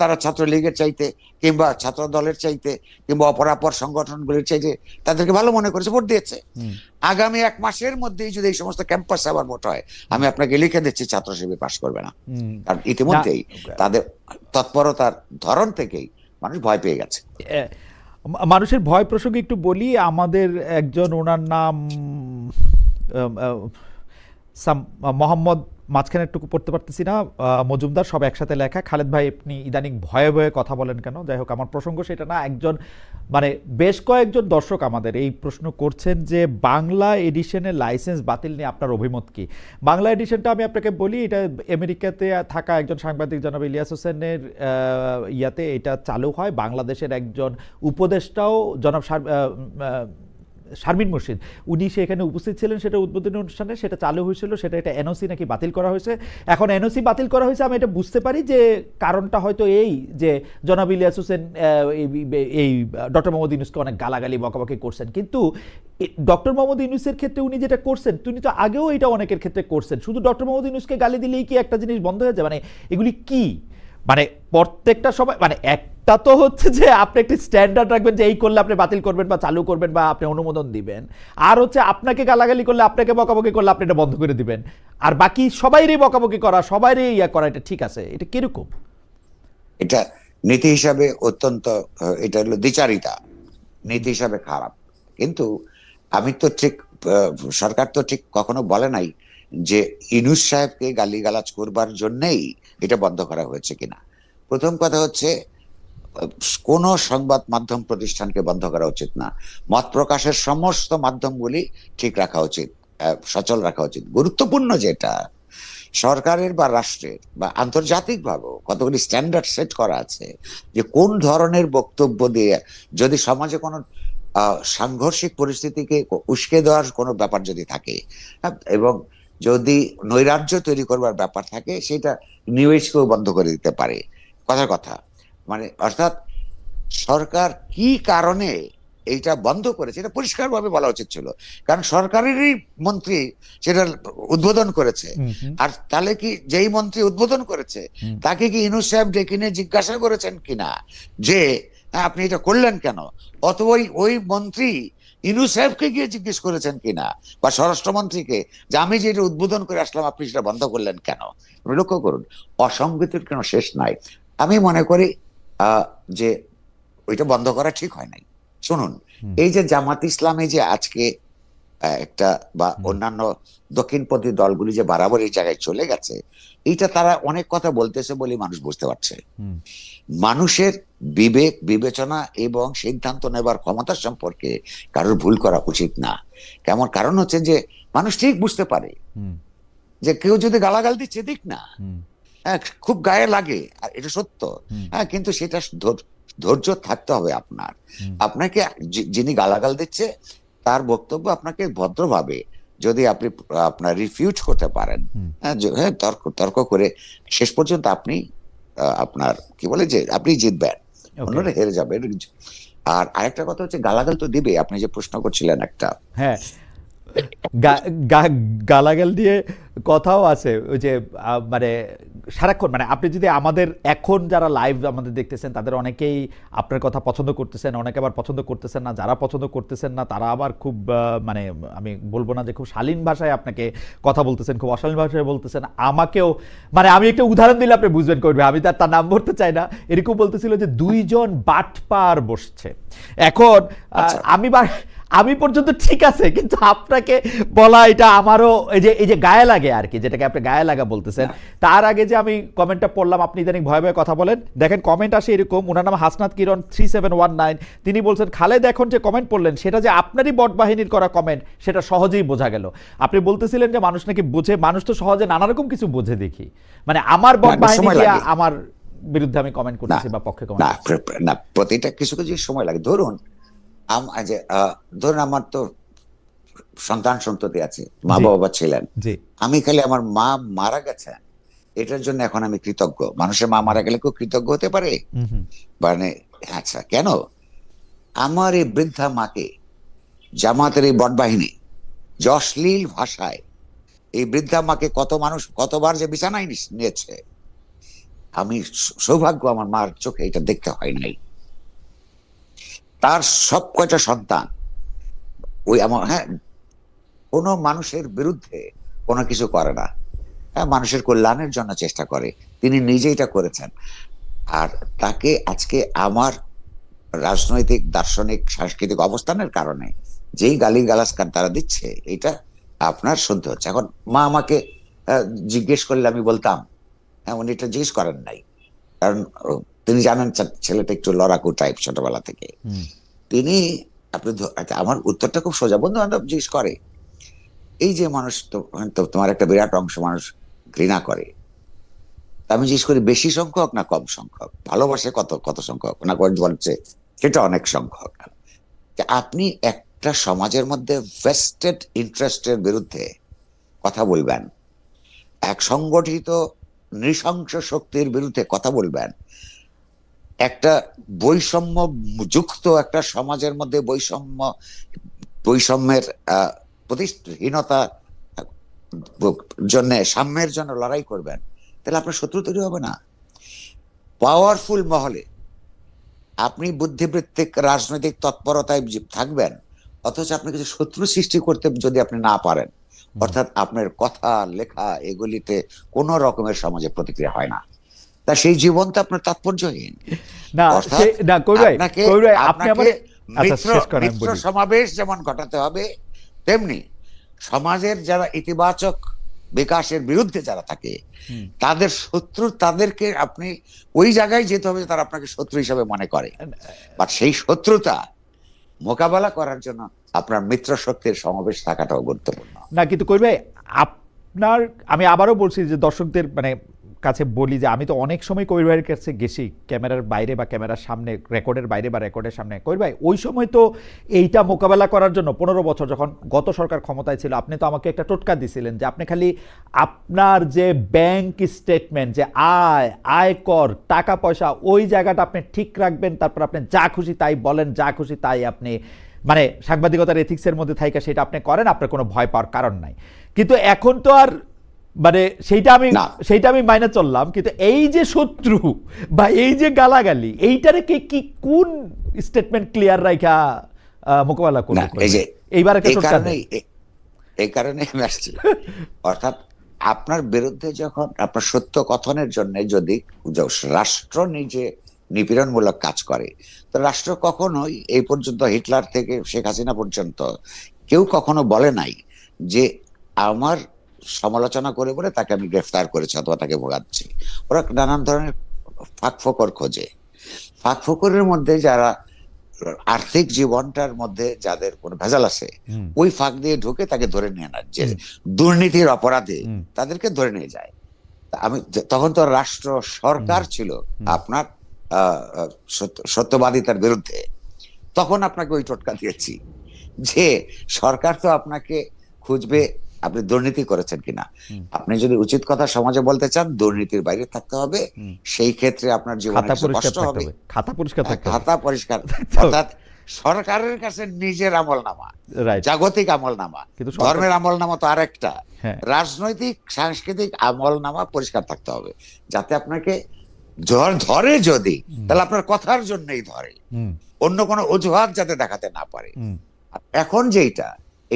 Speaker 2: তারা ছাত্রলীগের চাইতে কিংবা ছাত্র দলের চাইতে কিংবা অপরাপর সংগঠনগুলির চাইতে তাদেরকে ভালো মনে করেছে, ভোট দিয়েছে। আগামী 1 মাসের মধ্যেই যদি এই সমস্ত ক্যাম্পাস আবার ভোট হয়, আমি আপনাকে লিখে দিচ্ছি ছাত্র শিবির পাশ করবে না, কারণ ইতিমধ্যেই তাদের তৎপরতার ধরন থেকেই মানুষ ভয় পেয়ে গেছে।
Speaker 1: মানুষের ভয় প্রসঙ্গে একটু বলি, আমাদের একজন, ওনার নাম মোহাম্মদ, মাঝখানে একটু পড়তে পারতেছি না, মজুমদার, সব একসাথে লেখা। খালেদ ভাই, আপনি ইদানিং ভয়ে ভয়ে কথা বলেন কেন? যাই হোক, আমার প্রসঙ্গ সেটা না। একজন, মানে বেশ কয়েকজন দর্শক আমাদের এই প্রশ্ন করছেন যে বাংলা এডিশনের লাইসেন্স বাতিল নিয়ে আপনার অভিমত কি? বাংলা এডিশনটা আমি আপনাকে বলি, এটা আমেরিকাতে থাকা একজন সাংবাদিক জনাব ইলিয়াস হোসেনের ইয়াতে এটা চালু হয়। বাংলাদেশের একজন উপদেষ্টাও জনাব শারমিন মুর্শিদ, উনি সেখানে উপস্থিত ছিলেন সেটা উদ্বোধনী অনুষ্ঠানে, সেটা চালু হয়েছিল, সেটা একটা এনওসি নাকি বাতিল করা হয়েছে। এখন এনওসি বাতিল করা হয়েছে, আমি এটা বুঝতে পারি যে কারণটা হয়তো এই যে জনাব ইলিয়াস হোসেন এই ডক্টর মোহাম্মদ ইউনূসকে অনেক গালাগালি বকাবকি করছেন, কিন্তু ডক্টর মোহাম্মদ ইউনূসের ক্ষেত্রে উনি যেটা করছেন, তিনি তো আগেও এটা অনেকের ক্ষেত্রে করছেন, শুধু ডক্টর মোহাম্মদ ইউনূসকে গালি দিলেই কি একটা জিনিস বন্ধ হয়ে যায়? মানে এগুলি কি, মানে প্রত্যেকটা সময়, মানে একটা তো হচ্ছে যে আপনি একটি স্ট্যান্ডার্ড রাখবেন যে এই করলে আপনি বাতিল করবেন বা চালু করবেন বা আপনি অনুমোদন দিবেন, আর হচ্ছে আপনাকে গালাগালি করলে, আপনাকে বকাবকি করলে আপনি এটা বন্ধ করে দিবেন, আর বাকি সবাইরই বকাবকি করা, সবাইরই ইয়া করা, এটা ঠিক আছে? এটা কিরকম?
Speaker 2: এটা নীতি হিসাবে অত্যন্ত, এটা হলো দ্বিচারিতা, নীতি হিসাবে খারাপ। কিন্তু আমি তো ঠিক, সরকার তো ঠিক কখনো বলে নাই যে ইউনূস সাহেবকে গালিগালাজ করবার জন্যই এটা বন্ধ করা হয়েছে কিনা। প্রথম কথা হচ্ছে, কোন সংবাদ মাধ্যম প্রতিষ্ঠানকে বন্ধ করা উচিত না। মত প্রকাশের সমস্ত মাধ্যমগুলি ঠিক রাখা উচিত, সচল রাখা উচিত। গুরুত্বপূর্ণ যেটা, সরকারের বা রাষ্ট্রের বা আন্তর্জাতিকভাবেও কতগুলি স্ট্যান্ডার্ড সেট করা আছে যে কোন ধরনের বক্তব্য দিয়ে যদি সমাজে কোনো সাংঘর্ষিক পরিস্থিতিকে উস্কে দেওয়ার কোনো ব্যাপার যদি থাকে, এবং যদি নৈরাজ্য তৈরি করবার ব্যাপার থাকে, সেটা নিউজকেও বন্ধ করে দিতে পারে। কথার কথা, মানে অর্থাৎ সরকার কি কারণে এইটা বন্ধ করেছে এটা পরিষ্কারভাবে বলা উচিত ছিল, কারণ সরকারেরই মন্ত্রী সেটা উদ্বোধন করেছে। আর তাহলে কি যেই মন্ত্রী উদ্বোধন করেছে তাকে কি ইউনূস সাহেব ডেকে নিয়ে জিজ্ঞাসা করেছেন কিনা যে আপনি এটা করলেন কেন? অথবা ওই মন্ত্রী ইউনূস সাহেবকে গিয়ে জিজ্ঞেস করেছেন কিনা, বা স্বরাষ্ট্রমন্ত্রীকে, যে আমি যে এটা উদ্বোধন করে আসলাম আপনি সেটা বন্ধ করলেন কেন? লক্ষ্য করুন, অসঙ্গতির কোনো শেষ নাই। আমি মনে করি যে ওইটা বন্ধ করা ঠিক হয় নাই। শুনুন, এই যে জামাত ইসলামে যে আজকে একটা, বা অন্যান্য দক্ষিণপন্থী দলগুলি যে বাড়াবাড়ি এই জায়গায় চলে গেছে, এইটা তারা অনেক কথা বলতেছে বলে মানুষ বুঝতে পারছে। মানুষের বিবেক বিবেচনা এবং সিদ্ধান্ত নেবার ক্ষমতা সম্পর্কে কারোর ভুল করা উচিত না। কেমন কারণ হচ্ছে যে মানুষ ঠিক বুঝতে পারে যে কেউ যদি গালাগাল দিচ্ছে দিক না, হ্যাঁ, খুব গায়ে লাগে, আর এটা সত্য। হ্যাঁ, কিন্তু সেটা ধৈর্য থাকতে হবে আপনার। আপনাকে যিনি গালাগাল দিচ্ছে তার বক্তব্য আপনাকে ভদ্রভাবে যদি আপনি আপনার রিফিউট করতে পারেন, হ্যাঁ, তর্ক করে শেষ পর্যন্ত আপনি আপনার কি বলে যে আপনি জিতবেন, অন্যরা হেরে যাবে। আর আরেকটা কথা হচ্ছে, গালাগাল তো দিবে। আপনি যে প্রশ্ন করছিলেন একটা,
Speaker 1: হ্যাঁ, গালাগাল দিয়ে কথাও আছে ওই যে মানে সারাক্ষণ, মানে আপনি যদি আমাদের এখন যারা লাইভ আমাদের দেখতেছেন তাদের অনেকেই আপনার কথা পছন্দ করতেছেন, অনেকে আবার পছন্দ করতেছেন না। যারা পছন্দ করতেছেন না তারা আবার খুব মানে আমি বলবো না যে খুব শালীন ভাষায় আপনাকে কথা বলতেছেন, খুব অশালীন ভাষায় বলতেছেন। আমাকেও, মানে আমি একটা উদাহরণ দিলে আপনি বুঝবেন করবে, আমি তার নাম বলতে চাই না, এরকম বলতেছিল যে দুইজন বাটপার বসছে। এখন আমি পর্যন্ত ঠিক আছে, কিন্তু আপনাকে বলা এটা আমারও এই যে গায়ে লাগে আর কি, যেটাকে আপনি গায়ে লাগা বলতেছেন। তার আগে যে আমি কমেন্টটা পড়লাম, আপনি ইদানিং ভয়ে ভয়ে কথা বলেন, দেখেন কমেন্ট আসে এরকম। ওনার নাম হাসনাত কিরণ 3719, তিনি বলছেন খালেদ এখন যে কমেন্ট পড়লেন সেটা যে আপনারই বট বাহিনীর করা কমেন্ট সেটা সহজেই বোঝা গেল। আপনি বলতেছিলেন যে মানুষ নাকি বোঝে, মানুষ তো সহজে নানা রকম কিছু বোঝে দেখি, মানে আমার বট বাহিনী দিয়ে আমার বিরুদ্ধে আমি কমেন্ট করতেছি বা পক্ষে কমেন্ট
Speaker 2: না, প্রতিটা কিছু কিছু সময় লাগে। ধরুন আমার তো সন্তান সন্ততি আছে, মা বাবা ছিলেন, আমি খালি আমার মা মারা গেছে এটার জন্য এখন আমি কৃতজ্ঞ। মানুষের মা মারা গেলে কেউ কৃতজ্ঞ হতে পারে? মানে আচ্ছা, কেন আমার এই বৃদ্ধা মাকে জামাতের এই বটবাহিনী যে অশ্লীল ভাষায় এই বৃদ্ধা মাকে কত মানুষ কতবার যে বিছানায় নিয়েছে, আমি সৌভাগ্য আমার মার চোখে এটা দেখতে হয় নাই। তার সব কয়টা সন্তান ওই আমার, হ্যাঁ, কোনো মানুষের বিরুদ্ধে কোনো কিছু করে না, হ্যাঁ, মানুষের কল্যাণের জন্য চেষ্টা করে। তিনি নিজে এটা করেছেন। আর তাকে আজকে আমার রাজনৈতিক দার্শনিক সাংস্কৃতিক অবস্থানের কারণে যেই গালিগালাজ তারা দিচ্ছে, এটা আপনার সহ্য হচ্ছে। এখন মা আমাকে জিজ্ঞেস করলে আমি বলতাম, হ্যাঁ, উনি এটা জিজ্ঞেস করেন নাই, কারণ তিনি জানেন ছেলেটা একটু লড়াকু টাইপ ছোটবেলা থেকে। তিনি আপনি আমার উত্তরটা খুব সোজা। বন্ধু বান্ধব জিজ্ঞেস করে, এই যে মানুষ তো তোমার একটা বিরাট অংশ মানুষ ঘৃণা করে, আমি জিজ্ঞেস করি বেশি সংখ্যক না কম সংখ্যক, ভালোবাসে কত কত সংখ্যক না বলছে সেটা অনেক সংখ্যক। আপনি একটা সমাজের মধ্যে ভেস্টেড ইন্টারেস্টের বিরুদ্ধে কথা বলবেন, এক সংগঠিত নৃশংস শক্তির বিরুদ্ধে কথা বলবেন, একটা বৈষম্য যুক্ত একটা সমাজের মধ্যে বৈষম্যের প্রতিষ্ঠাহীনতা জন্য, সাম্যের জন্য লড়াই করবেন, তাহলে আপনার শত্রু তৈরি হবে না। পাওয়ারফুল মহলে আপনি বুদ্ধিবৃত্তিক রাজনৈতিক তৎপরতায় থাকবেন, অথচ আপনি কিছু শত্রু সৃষ্টি করতে যদি আপনি না পারেন, অর্থাৎ আপনার কথা লেখা এগুলিতে কোনো রকমের সমাজে প্রতিক্রিয়া হয় না, তা সেই জীবন তো আপনার তাৎপর্যহীন।
Speaker 1: না
Speaker 2: অর্থাৎ
Speaker 1: না কবির ভাই,
Speaker 2: আপনাকে
Speaker 1: কবির ভাই আপনি
Speaker 2: আপনাকে
Speaker 1: আমার আচ্ছা শেষ করেন আমি
Speaker 2: মিত্র
Speaker 1: বলি।
Speaker 2: সমাবেশ যেমন ঘটাতে হবে, তেমনি সমাজের যারা ইতিবাচক বিকাশের বিরুদ্ধে যারা থাকে তাদের শত্রু, তাদেরকে আপনি ওই জায়গায় যেতে হবে তারা আপনাকে শত্রু হিসাবে মনে করে, বা সেই শত্রুতা মোকাবেলা করার জন্য আপনার মিত্র শক্তির সমাবেশ থাকাটাও গুরুত্বপূর্ণ।
Speaker 1: না কিন্তু কবির ভাই আপনার, আমি আবারও বলছি যে দর্শকদের মানে কাছে বলি যে আমি তো অনেক সময় কবির ভাইয়ের কাছে গেছি ক্যামেরার বাইরে বা ক্যামেরার সামনে, রেকর্ডের বাইরে বা রেকর্ডের সামনে। কবির ভাই ওই সময় তো এইটা মোকাবেলা করার জন্য 15 বছর যখন গত সরকার ক্ষমতায় ছিল, আপনি তো আমাকে একটা টোটকা দিছিলেন যে আপনি খালি আপনার যে ব্যাংক স্টেটমেন্ট, যে আয়কর টাকা পয়সা, ওই জায়গাটা আপনি ঠিক রাখবেন, তারপর আপনি যা খুশি তাই বলেন, যা খুশি তাই আপনি মানে সাংবাদিকতার এথিক্সের মধ্যে থাইকা সেটা আপনি করেন, আপনার কোনো ভয় পাওয়ার কারণ নাই। কিন্তু এখন তো আর মানে সেইটা আমি মাইনে চললাম, কিন্তু এই যে শত্রু বা এই যে গালাগালি, এইটারে কি কোন স্টেটমেন্ট ক্লিয়ার রাখা মোকাবেলা করবে?
Speaker 2: এই যে
Speaker 1: এইবার একটা টোটকা দেন।
Speaker 2: এই কারণে আমি আসছি, অর্থাৎ আপনার বিরুদ্ধে যখন আপনার সত্য কথনের জন্য যদি রাষ্ট্র নিজে নিপীড়নমূলক কাজ করে, তো রাষ্ট্র কখনোই এই পর্যন্ত হিটলার থেকে শেখ হাসিনা পর্যন্ত কেউ কখনো বলে নাই যে আমার সমালোচনা করে বলে তাকে আমি গ্রেফতার করেছি অথবা তাকে ভোগাচ্ছি। ওরা নানান ধরনের ফাঁকফোকর খোঁজে। ফাঁকফোকরের মধ্যে যারা আর্থিক জীবনটার মধ্যে যাদের কোনো ভেজাল আছে, ওই ফাঁক দিয়ে ঢুকে তাকে ধরে নিয়ে না, যে দুর্নীতির অপরাধে তাদেরকে ধরে নিয়ে যায়। আমি তখন তো রাষ্ট্র সরকার ছিল আপনার সত্যবাদিতার বিরুদ্ধে, তখন আপনাকে ওই টোটকা দিয়েছি যে সরকার তো আপনাকে খুঁজবে আপনি দুর্নীতি করেছেন কিনা। আপনি যদি উচিত কথা সমাজে বলতে চান, দুর্নীতির বাইরে থাকতে হবে, সেই ক্ষেত্রে আপনার জীবনে কষ্ট হবে,
Speaker 1: খাতা পরিষ্কার থাকতে হবে,
Speaker 2: খাতা পরিষ্কার, অর্থাৎ সরকারের কাছে নিজের আমলনামা, জাগতিক আমলনামা, ধর্মের আমলনামা তো আরেকটা, রাজনৈতিক সাংস্কৃতিক আমলনামা পরিষ্কার থাকতে হবে, যাতে আপনাকে ধরে যদি, তাহলে আপনার কথার জন্যই ধরে, অন্য কোনো অজুহাত যাতে দেখাতে না পারে। এখন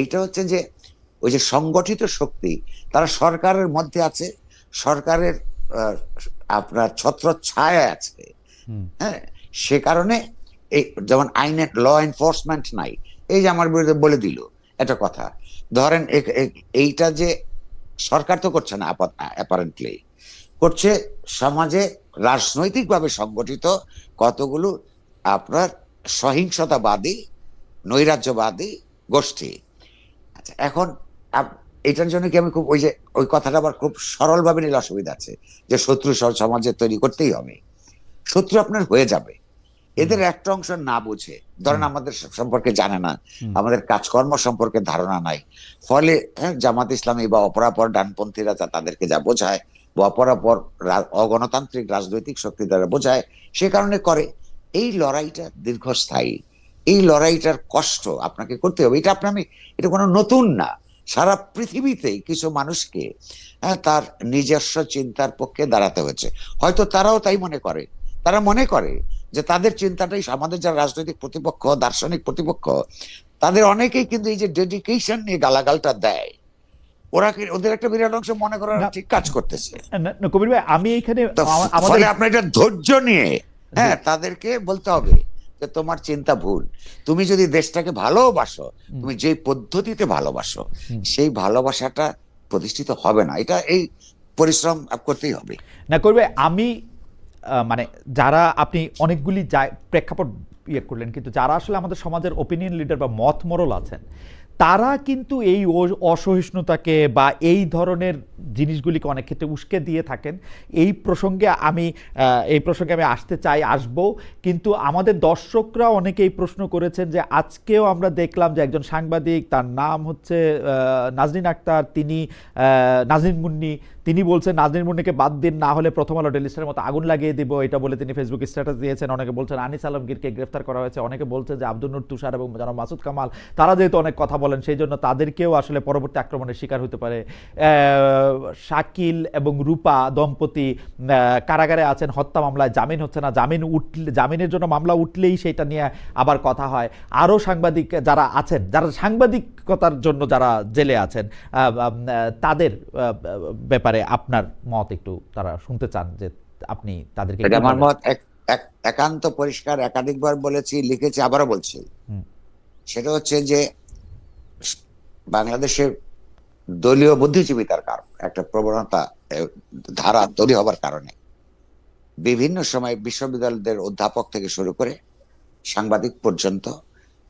Speaker 2: এইটা হচ্ছে যে ওই যে সংগঠিত শক্তি, তারা সরকারের মধ্যে আছে, সরকারের আপনার ছত্র ছায়া আছে, হ্যাঁ, সে কারণে এই যেমন আইনের ল এনফোর্সমেন্ট নাই, এই যে আমার বিরুদ্ধে বলে দিল একটা কথা, ধরেন এইটা যে সরকার তো করছে না, অ্যাপারেন্টলি করছে সমাজে রাজনৈতিকভাবে সংগঠিত কতগুলো আপনার সহিংসতাবাদী নৈরাজ্যবাদী গোষ্ঠী। আচ্ছা, এখন এটার জন্য কি আমি খুব ওই কথাটা আবার খুব সরল ভাবে নিলে অসুবিধা আছে যে শত্রু সমাজে তৈরি করতেই হবে। শত্রু আপনার হয়ে যাবে, এদের একটা অংশ না বুঝে, ধরেন আমাদের সম্পর্কে জানে না, আমাদের কাজকর্ম সম্পর্কে ধারণা নাই, ফলে জামাত ইসলামী বা অপরাপর ডানপন্থীরা তাদেরকে যা বোঝায়, বা অপরাপর অগণতান্ত্রিক রাজনৈতিক শক্তি দ্বারা বোঝায়, সে কারণে করে। এই লড়াইটা দীর্ঘস্থায়ী, এই লড়াইটার কষ্ট আপনাকে করতে হবে। এটা কোনো নতুন না, সারা পৃথিবীতেই কিছু মানুষকে তার নিজস্ব চিন্তার পক্ষে দাঁড়াতে হয়েছে। হয়তো তারাও তাই মনে করে, তারা মনে করে যে তাদের চিন্তাটাই আমাদের যারা রাজনৈতিক প্রতিপক্ষ, দার্শনিক প্রতিপক্ষ, তাদের অনেকেই কিন্তু এই যে ডেডিকেশন নিয়ে গালাগালটা দেয়, ওদের একটা বিরাট অংশ মনে করা ঠিক কাজ করতেছে।
Speaker 1: কবির ভাই আমি এইখানে
Speaker 2: আপনার এটা ধৈর্য নিয়ে তাদেরকে বলতে হবে যে তোমার চিন্তা ভুল, তুমি যদি দেশটাকে ভালোবাসো, তুমি যে পদ্ধতিতে ভালোবাসো, সেই ভালোবাসাটা প্রতিষ্ঠিত হবে না, এটা এই পরিশ্রম করতেই হবে।
Speaker 1: না করবে আমি মানে যারা আপনি অনেকগুলি প্রেক্ষাপট করলেন, কিন্তু যারা আসলে আমাদের সমাজের ওপিনিয়ন লিডার বা মত মোড়ল আছেন, তারা কিন্তু এই অসহিষ্ণুতাকে বা এই ধরনের জিনিসগুলিকে অনেক ক্ষেত্রে উস্কে দিয়ে থাকেন। এই প্রসঙ্গে আমি আসতে চাই, আসবো, কিন্তু আমাদের দর্শকরা অনেকে এই প্রশ্ন করেছেন যে আজকেও আমরা দেখলাম যে একজন সাংবাদিক, তার নাম হচ্ছে নাজনীন আক্তার, তিনি নাজনীন মুন্নি, তিনি বলছেন নাজনীন মুন্নিকে বাদ দিন, না হলে প্রথম আলো ডেইলি স্টারের মতো আগুন লাগিয়ে দিব, এটা বলে তিনি ফেসবুক স্ট্যাটাস দিয়েছেন। অনেকে বলছেন আনিস আলমগীরকে গ্রেফতার করা হয়েছে, অনেকে বলছেন যে আব্দুল নূর তুষার এবং জনাব মাসুদ কামাল তারা যেহেতু অনেক কথা বলেন সেই জন্য তাদেরকেও আসলে পরবর্তী আক্রমণের শিকার হতে পারে। শাকিল এবং রূপা দম্পতি কারাগারে আছেন, হত্যা মামলায় জামিন হচ্ছে না, জামিনের জন্য মামলা উঠলেই সেটা নিয়ে আবার কথা হয়। আরও সাংবাদিক যারা আছেন, যারা সাংবাদিকতার জন্য যারা জেলে আছেন, তাদের ব্যাপারে আপনার মত একটু তারা শুনতে চান, যে আপনি তাদেরকে।
Speaker 2: আমার মত একান্ত পরিষ্কার, একাধিকবার বলেছি, লিখেছি, আবারও বলছি। সেটা হচ্ছে যে বাংলাদেশে দলীয় বুদ্ধিজীবিতার কারণ একটা প্রবণতা, ধারা তৈরি হবার কারণে বিভিন্ন সময় বিশ্ববিদ্যালয়দের অধ্যাপক থেকে শুরু করে সাংবাদিক পর্যন্ত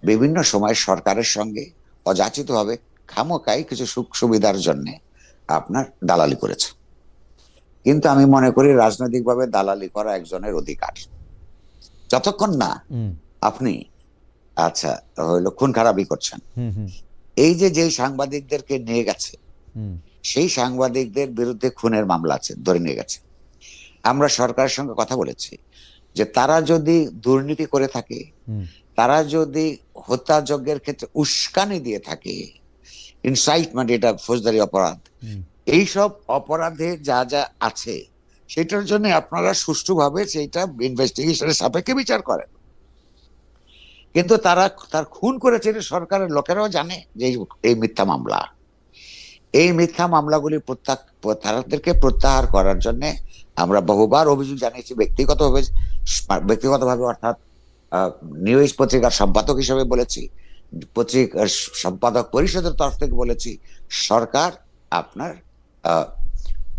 Speaker 2: বিভিন্ন সময় সরকারের সঙ্গে অযাচিতভাবে খামোকাই কিছু সুখ সুবিধার জন্য আপনার দালালি করেছে। কিন্তু আমি মনে করি রাজনৈতিকভাবে দালালি করা একজনের অধিকার, যতক্ষণ না আপনি খুন খারাপি করছেন। এই যে সাংবাদিকদেরকে নিয়ে গেছে, সেই সাংবাদিকদের বিরুদ্ধে খুনের মামলা আছে, ধরে নিয়ে গেছে। আমরা সরকারের সঙ্গে কথা বলেছি যে তারা যদি দুর্নীতি করে থাকে, তারা যদি হত্যাযজ্ঞের ক্ষেত্রে উস্কানি দিয়ে থাকে, ইনসাইটমেন্ট, এটা ফৌজদারি অপরাধ, এইসব অপরাধে যা যা আছে সেটার জন্য আপনারা সুষ্ঠুভাবে সেইটা ইনভেস্টিগেশনের সাপেক্ষে বিচার করেন। কিন্তু তার খুন করেছে সরকারের লোকেরাও জানে যে এই মিথ্যা মামলা, এই মিথ্যা মামলাগুলি তাদেরকে প্রত্যাহার করার জন্য আমরা বহুবার অভিযোগ জানিয়েছি, ব্যক্তিগতভাবে, অর্থাৎ নিউজ পত্রিকার সম্পাদক হিসেবে বলেছি, পত্রিকার সম্পাদক পরিষদের তরফ থেকে বলেছি, সরকার আপনার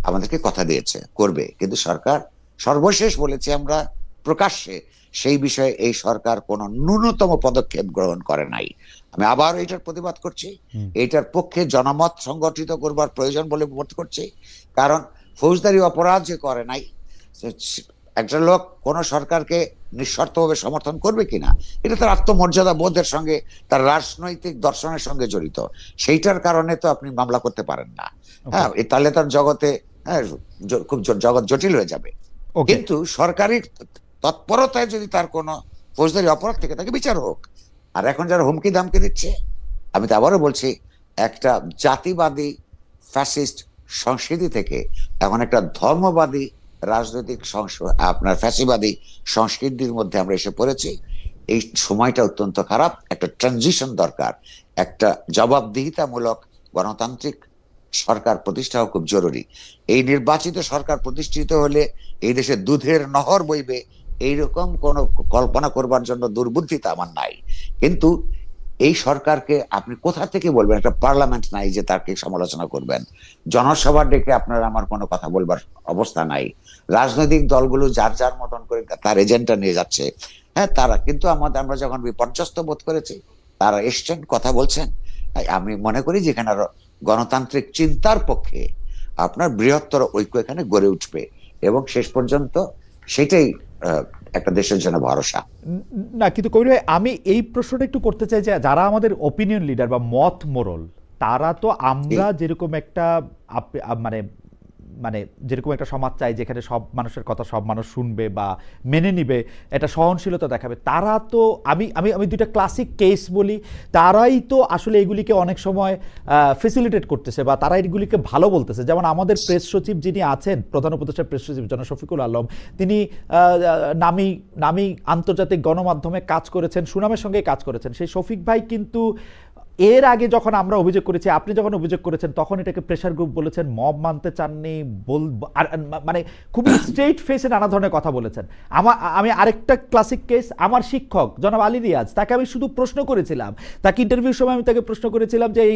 Speaker 2: আমাদেরকে কথা দিয়েছে করবে, কিন্তু সরকার সর্বশেষ বলেছে আমরা প্রকাশ্যে সেই বিষয়ে এই সরকার কোনো ন্যূনতম পদক্ষেপ গ্রহণ করে নাই। আমি আবার এটার প্রতিবাদ করছি, এটার পক্ষে জনমত সংগঠিত করবার প্রয়োজন বলে বোধ করছি। কারণ ফৌজদারি অপরাধ যে করে নাই, একটা লোক কোন সরকারকে নিঃশর্তভাবে সমর্থন করবে কিনা, এটা তার আত্মমর্যাদা বোধের সঙ্গে, তার রাজনৈতিক দর্শনের সঙ্গে জড়িত। সেইটার কারণে তো আপনি মামলা করতে পারেন না। হ্যাঁ, তাহলে তার জগতে খুব জগৎ জটিল হয়ে যাবে। কিন্তু সরকারি তৎপরতায় যদি তার কোনো ফৌজদারি অপরাধ থেকে তাকে বিচার হোক। আর এখন যারা হুমকি দামকি দিচ্ছে, আমি তো আবারও বলছি, একটা জাতিবাদী ফ্যাসিস্ট সংস্কৃতি থেকে এখন একটা ধর্মবাদী রাজনৈতিক আপনার ফ্যাসিবাদী সংস্কৃতির মধ্যে আমরা এসে পড়েছি। এই সময়টা অত্যন্ত খারাপ, একটা ট্রানজিশন দরকার, একটা জবাবদিহিতামূলক গণতান্ত্রিক সরকার প্রতিষ্ঠা খুব জরুরি। এই নির্বাচিত সরকার প্রতিষ্ঠিত হলে এই দেশে দুধের নহর বইবে, এইরকম কোন কল্পনা করবার জন্য দুর্বুদ্ধিতা আমার নাই। কিন্তু এই সরকারকে আপনি কোথা থেকে বলবেন? একটা পার্লামেন্ট নাই যে তাকে সমালোচনা করবেন, জনসভা ডেকে আপনার আমার কোনো কথা বলবার অবস্থা নাই। রাজনৈতিক দলগুলো যার যার মতন করে তার এজেন্ডা নিয়ে যাচ্ছে। হ্যাঁ, তারা কিন্তু আমরা যখন বিপর্যস্ত বোধ করেছি, তারা এসছেন, কথা বলছেন। আমি মনে করি যেখানে আরো গণতান্ত্রিক চিন্তার পক্ষে আপনার বৃহত্তর ঐক্য এখানে গড়ে উঠবে, এবং শেষ পর্যন্ত সেটাই একটা দেশের জন্য ভরসা।
Speaker 1: না, কিন্তু কবির ভাই, আমি এই প্রশ্নটা একটু করতে চাই যে যারা আমাদের ওপিনিয়ন লিডার বা মত মোরল, তারা তো আমরা যেরকম একটা মানে মানে যেরকম একটা সমাজ চাই যেখানে সব মানুষের কথা সব মানুষ শুনবে বা মেনে নিবে, এটা সহনশীলতা দেখাবে, তারা তো আমি দুইটা ক্লাসিক কেস বলি, তারাই তো আসলে এগুলিকে অনেক সময় ফেসিলিটেট করতেছে বা তারা এগুলিকে ভালো বলতেছে। যেমন আমাদের প্রেস সচিব যিনি আছেন, প্রধান উপদেষ্টার প্রেস সচিব জনাব শফিকুল আলম, তিনি নামি আন্তর্জাতিক গণমাধ্যমে কাজ করেছেন, সুনামের সঙ্গে কাজ করেছেন। সেই শফিক ভাই কিন্তু এর আগে যখন আমরা অভিযোগ করেছি, আপনি যখন অভিযোগ করেছেন, তখন এটাকে প্রেশার গ্রুপ বলেছেন, মব মানতে চাননি, মানে খুবই স্ট্রেইট ফেসে নানা ধরনের কথা বলেছেন। আমি আরেকটা ক্লাসিক কেস, আমার শিক্ষক জনাব আলী রিয়াজ, তাকে আমি শুধু প্রশ্ন করেছিলাম, তাকে ইন্টারভিউর সময় আমি তাকে প্রশ্ন করেছিলাম যে এই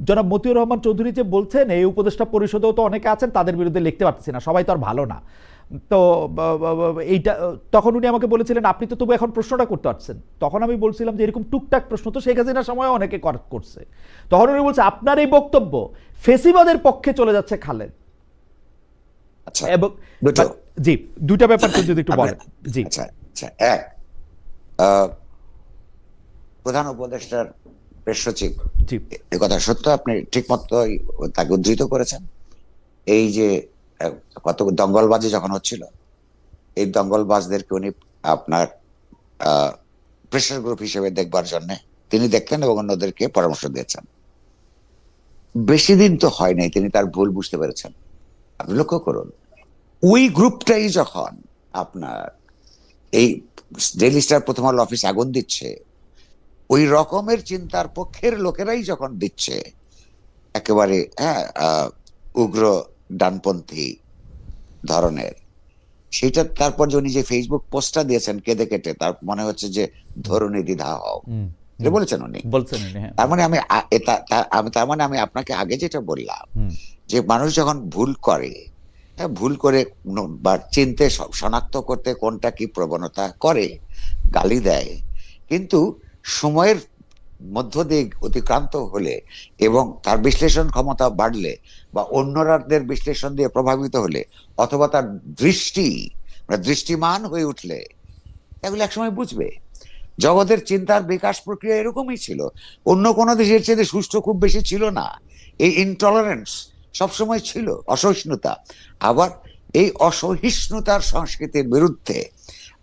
Speaker 1: জনাব মতিউর রহমান চৌধুরী যে বলছেন এই উপদেষ্টা পরিষদেও তো অনেকে আছেন, তাদের বিরুদ্ধে লিখতে পারতেছি না, সবাই তো আর ভালো না। তো এইটা তখন উনি আমাকে বলেছিলেন আপনি তো তবু এখন প্রশ্নটা করতে পারছেন। তখন আমি বলছিলাম যে এরকম টুকটাক প্রশ্ন তো শেখ হাসিনার সময় অনেকে করছে। তখন উনি বলছে আপনার এই বক্তব্য ফেসিবাদের পক্ষে চলে যাচ্ছে খালেদ।
Speaker 2: আচ্ছা,
Speaker 1: এবং
Speaker 2: দুটো
Speaker 1: জি, দুইটা ব্যাপার তো যদি একটু বলেন। জি
Speaker 2: আচ্ছা আচ্ছা, এক, প্রধান উপদেষ্টার প্রেস সচিব
Speaker 1: জি
Speaker 2: এ কথা সত্য, আপনি ঠিক মতো তাকে উদ্ধৃত করেছেন। এই যে কত দঙ্গলবাজি যখন হচ্ছিল, এই দঙ্গলবাজদেরকে উনি আপনার প্রেশার গ্রুপ হিসেবে দেখবার জন্য তিনি দেখলেন এবং অন্যদেরকে পরামর্শ দিয়েছেন। বেশি দিন তো হয় নাই তিনি তার ভুল বুঝতে পেরেছেন। আপনি লক্ষ্য করুন, ওই গ্রুপটাই যখন আপনার এই ডেইলি স্টার, প্রথম আলো অফিস আগুন দিচ্ছে, ওই রকমের চিন্তার পক্ষের লোকেরাই যখন দিচ্ছে একেবারে উগ্র ডানপন্থী ধরনের, সেটা তারপর যে উনি যে ফেসবুক পোস্টটা দিয়েছেন কেঁদে কেটে, তার মনে হচ্ছে যে ধরুনি দ্বিধা হও, এটা বলেছেন উনি।
Speaker 1: বলছেন উনি, হ্যাঁ।
Speaker 2: তার মানে তার মানে আমি আপনাকে আগে যেটা বললাম, যে মানুষ যখন ভুল করে, ভুল করে বা চিনতে শনাক্ত করতে কোনটা কি প্রবণতা করে, গালি দেয়, কিন্তু সময়ের মধ্য দিয়ে অতিক্রান্ত হলে এবং তার বিশ্লেষণ ক্ষমতা বাড়লে বা অন্যদের বিশ্লেষণ দিয়ে প্রভাবিত হলে, অথবা তার দৃষ্টিমান হয়ে উঠলে, এগুলো একসময় বুঝবে। জগতের চিন্তার বিকাশ প্রক্রিয়া এরকমই ছিল। অন্য কোনো দেশের চেয়ে সুষ্ঠু খুব বেশি ছিল না। এই ইনটলারেন্স সবসময় ছিল, অসহিষ্ণুতা। আবার এই অসহিষ্ণুতার সংস্কৃতির বিরুদ্ধে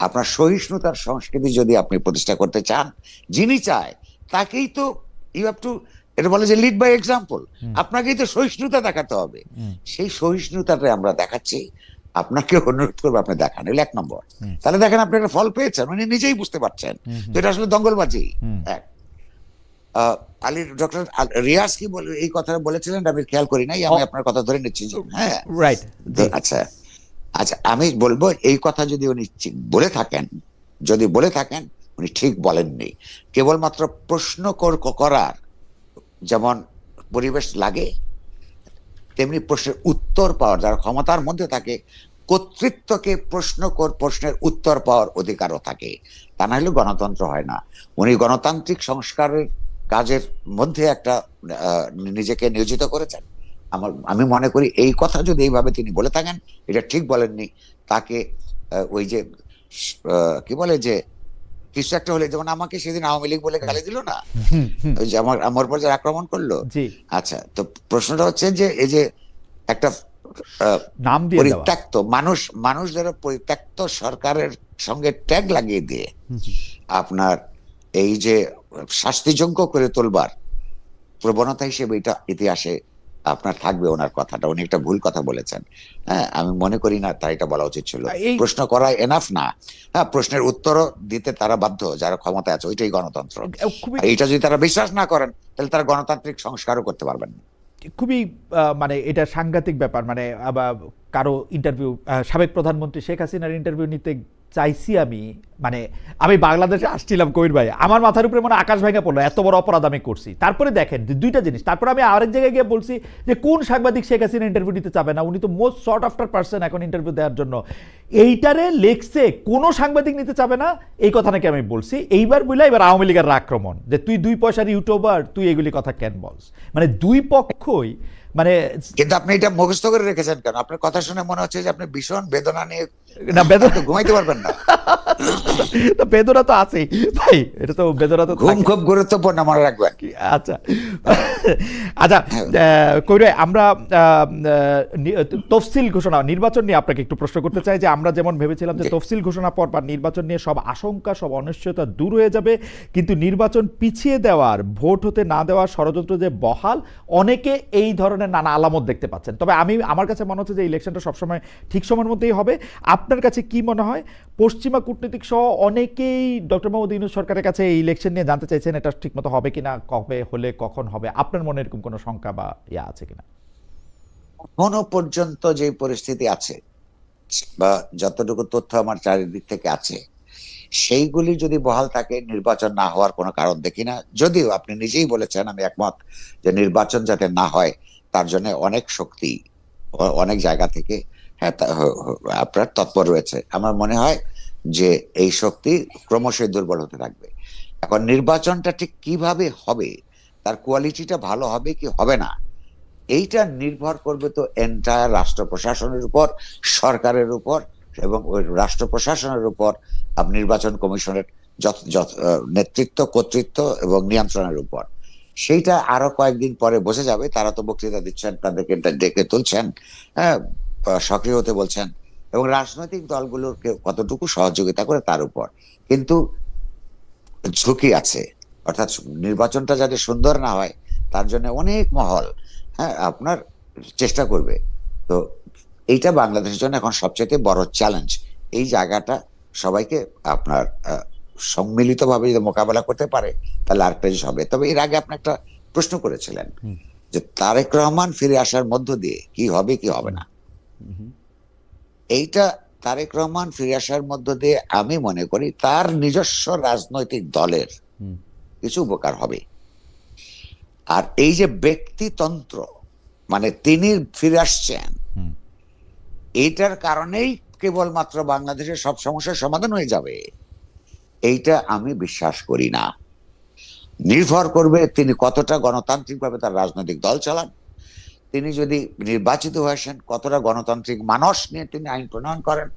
Speaker 2: আপনার সহিষ্ণুতার সংস্কৃতি যদি আপনি প্রতিষ্ঠা করতে চান, যিনি চায় তাকেই তো ইউ হ্যাভ টু, এটা বলে যে লিড বাই এক্সাম্পল, আপনাকেই তো সহিষ্ণুতা দেখাতে হবে। সেই সহিষ্ণুতাটা আমরা দেখাচ্ছি, আপনাকে অনুরোধ করবো আপনি দেখান, এগুলো এক নম্বর। তাহলে দেখেন আপনি একটা ফল পেয়েছেন, উনি নিজেই বুঝতে পারছেন তো এটা আসলে দঙ্গলবাজি। এক, আলী ডক্টর রিয়াজ কি বলে এই কথাটা বলেছিলেন আমি খেয়াল করি নাই, আমি আপনার কথা ধরে নিচ্ছি। হ্যাঁ,
Speaker 1: রাইট।
Speaker 2: আচ্ছা আচ্ছা, আমি বলবো এই কথা যদি উনি বলে থাকেন, উনি ঠিক বলেননি। কেবলমাত্র প্রশ্ন করার যেমন পরিবেশ লাগে, তেমনি প্রশ্নের উত্তর পাওয়ার, যারা ক্ষমতার মধ্যে থাকে, কর্তৃত্বকে প্রশ্নের উত্তর পাওয়ার অধিকারও থাকে। তা না হলে গণতন্ত্র হয় না। উনি গণতান্ত্রিক সংস্কারের কাজের মধ্যে একটা নিজেকে নিয়োজিত করেছেন। আমি মনে করি এই কথা যদি এইভাবে তিনি বলে থাকেন, এটা ঠিক বলেননি। তাকে ওই যে কি বলে যে কিছু একটা হলে, যেমন আমাকে সেদিন আওয়ামী লীগ বলে গালি দিল না, ওই যে আমার উপর যে আক্রমণ করলো। আচ্ছা, তো প্রশ্নটা হচ্ছে যে এই যে একটা
Speaker 1: নাম দিয়ে
Speaker 2: পরিত্যক্ত মানুষ যারা পরিত্যক্ত সরকারের সঙ্গে ট্যাগ লাগিয়ে দিয়ে আপনার এই যে শাস্তিযোগ্য করে তোলবার প্রবণতা হিসেবে এটা ইতিহাসে আপনার থাকবে। ওনার কথাটা, উনি একটা ভুল কথা বলেছেন। হ্যাঁ, আমি মনে করি না তার এটা বলা উচিত ছিল। প্রশ্ন করা এনাফ না, হ্যাঁ, প্রশ্নের উত্তরও দিতে তারা বাধ্য যারা ক্ষমতা আছে, ওইটাই গণতন্ত্র। এটা যদি তারা বিশ্বাস না করেন তাহলে তারা গণতান্ত্রিক সংস্কারও করতে পারবেন না।
Speaker 1: খুবই মানে এটা সাংঘাতিক ব্যাপার। মানে কারো ইন্টারভিউ, সাবেক প্রধানমন্ত্রী শেখ হাসিনার ইন্টারভিউ নিতে চাইছি আমি বাংলাদেশে আসছিলাম কবির ভাই, আমার মাথার উপরে মনে আকাশ ভাঙা পড়লো, এত বড় অপরাধ আমি করছি। তারপরে দেখেন দুইটা জিনিস, তারপরে আমি আরেক জায়গায় গিয়ে বলছি যে কোন সাংবাদিক শেখ হাসিনা ইন্টারভিউ দিতে চাবে না, উনি তো মোস্ট শর্ট আফটার পার্সন এখন ইন্টারভিউ দেওয়ার জন্য। এইটারে লেখছে কোনো সাংবাদিক নিতে চাবে না, এই কথা নাকি আমি বলছি। এইবার বুঝলা এবার আওয়ামী লীগের আক্রমণ, যে তুই 2 পয়সার ইউটিউবার, তুই এগুলি কথা কেন বলস। মানে দুই পক্ষই
Speaker 2: কিন্তু আপনি এটা মুখস্থ করে রেখেছেন কেন? আপনার কথা শুনে মনে হচ্ছে যে আপনি ভীষণ বেদনা নিয়ে ঘুমাইতে পারবেন না।
Speaker 1: বেদনা তো আছেই ভাই, এটা তো বেদনা তো
Speaker 2: ঘুম খুব গুরুত্বপূর্ণ, মনে রাখবেন।
Speaker 1: আচ্ছা আচ্ছা, কইরে আমরা তফসিল ঘোষণা, নির্বাচন নিয়ে আপনাকে একটু প্রশ্ন করতে চাই। যে আমরা যেমন ভেবেছিলাম যে তফসিল ঘোষণা পর বা নির্বাচন নিয়ে সব আশঙ্কা, সব অনিশ্চয়তা দূর হয়ে যাবে, কিন্তু নির্বাচন পিছিয়ে দেওয়ার, ভোট হতে না দেওয়ার ষড়যন্ত্র যে বহাল, অনেকে এই ধরনের নানা আলামত দেখতে পাচ্ছেন। তবে আমার কাছে মনে হচ্ছে যে ইলেকশনটা সবসময় ঠিক সময়ের মধ্যেই হবে। আপনার কাছে কি মনে হয়? পশ্চিমা কূটনীতিক সহ অনেকেই ডক্টর মোহাম্মদ ইউনূস সরকারের কাছে এই ইলেকশন নিয়ে জানতে চাইছেন এটা ঠিকমতো হবে কিনা, কবে হলে কখন হবে। আপনার মনে এরকম কোনো শঙ্কা বা আছে কিনা?
Speaker 2: এখনো পর্যন্ত যে পরিস্থিতি আছে বা যতটুকু তথ্য আমার চারিদিক থেকে আছে, সেইগুলি যদি বহাল থাকে, নির্বাচন না হওয়ার কোনো কারণ দেখি না। যদিও আপনি নিজেই বলেছেন, আমি একমত, যে নির্বাচন যাতে না হয় তার জন্য অনেক শক্তি অনেক জায়গা থেকে হ্যাঁ, আপনার তৎপর রয়েছে। আমার মনে হয় যে এই শক্তি ক্রমশই দুর্বল হতে থাকবে। এখন নির্বাচনটা ঠিক কিভাবে হবে, তার কোয়ালিটিটা ভালো হবে কি হবে না, এইটা নির্ভর করবে তো এন্টায়ার রাষ্ট্র প্রশাসনের উপর, সরকারের উপর, এবং ওই রাষ্ট্র প্রশাসনের উপর নির্বাচন কমিশনের নেতৃত্ব, কর্তৃত্ব এবং নিয়ন্ত্রণের উপর। সেইটা আরো কয়েকদিন পরে বোঝা যাবে। তারা তো বক্তৃতা দিচ্ছেন, তাদেরকে ডেকে তুলছেন, হ্যাঁ, সক্রিয় হতে বলছেন, এবং রাজনৈতিক দলগুলোকে কতটুকু সহযোগিতা করে তার উপর। কিন্তু ঝুঁকি আছে, অর্থাৎ নির্বাচনটা যাতে সুন্দর না হয় তার জন্য অনেক মহল, হ্যাঁ, আপনার চেষ্টা করবে। তো এইটা বাংলাদেশের জন্য এখন সবচেয়ে বড় চ্যালেঞ্জ। এই জায়গাটা সবাইকে আপনার সম্মিলিতভাবে যদি মোকাবেলা করতে পারে তাহলে আরেকটা জিনিস হবে। তবে এর আগে আপনি একটা প্রশ্ন করেছিলেন যে তারেক রহমান ফিরে আসার মধ্য দিয়ে কি হবে কি হবে না। এইটা তারেক রহমান ফিরে আসার মধ্য দিয়ে আমি মনে করি তার নিজস্ব রাজনৈতিক দলের কিছু উপকার হবে। আর এই যে ব্যক্তিতন্ত্র, মানে তিনি ফিরে আসছেন, এইটার কারণেই কেবলমাত্র বাংলাদেশের সব সমস্যার সমাধান হয়ে যাবে, এইটা আমি বিশ্বাস করি না। নির্ভর করবে তিনি কতটা গণতান্ত্রিকভাবে তার রাজনৈতিক দল চালান, তিনি যদি নির্বাচিত হয়ে আসেন কতটা গণতান্ত্রিক মানস নিয়ে তিনি আইন প্রণয়ন করেন,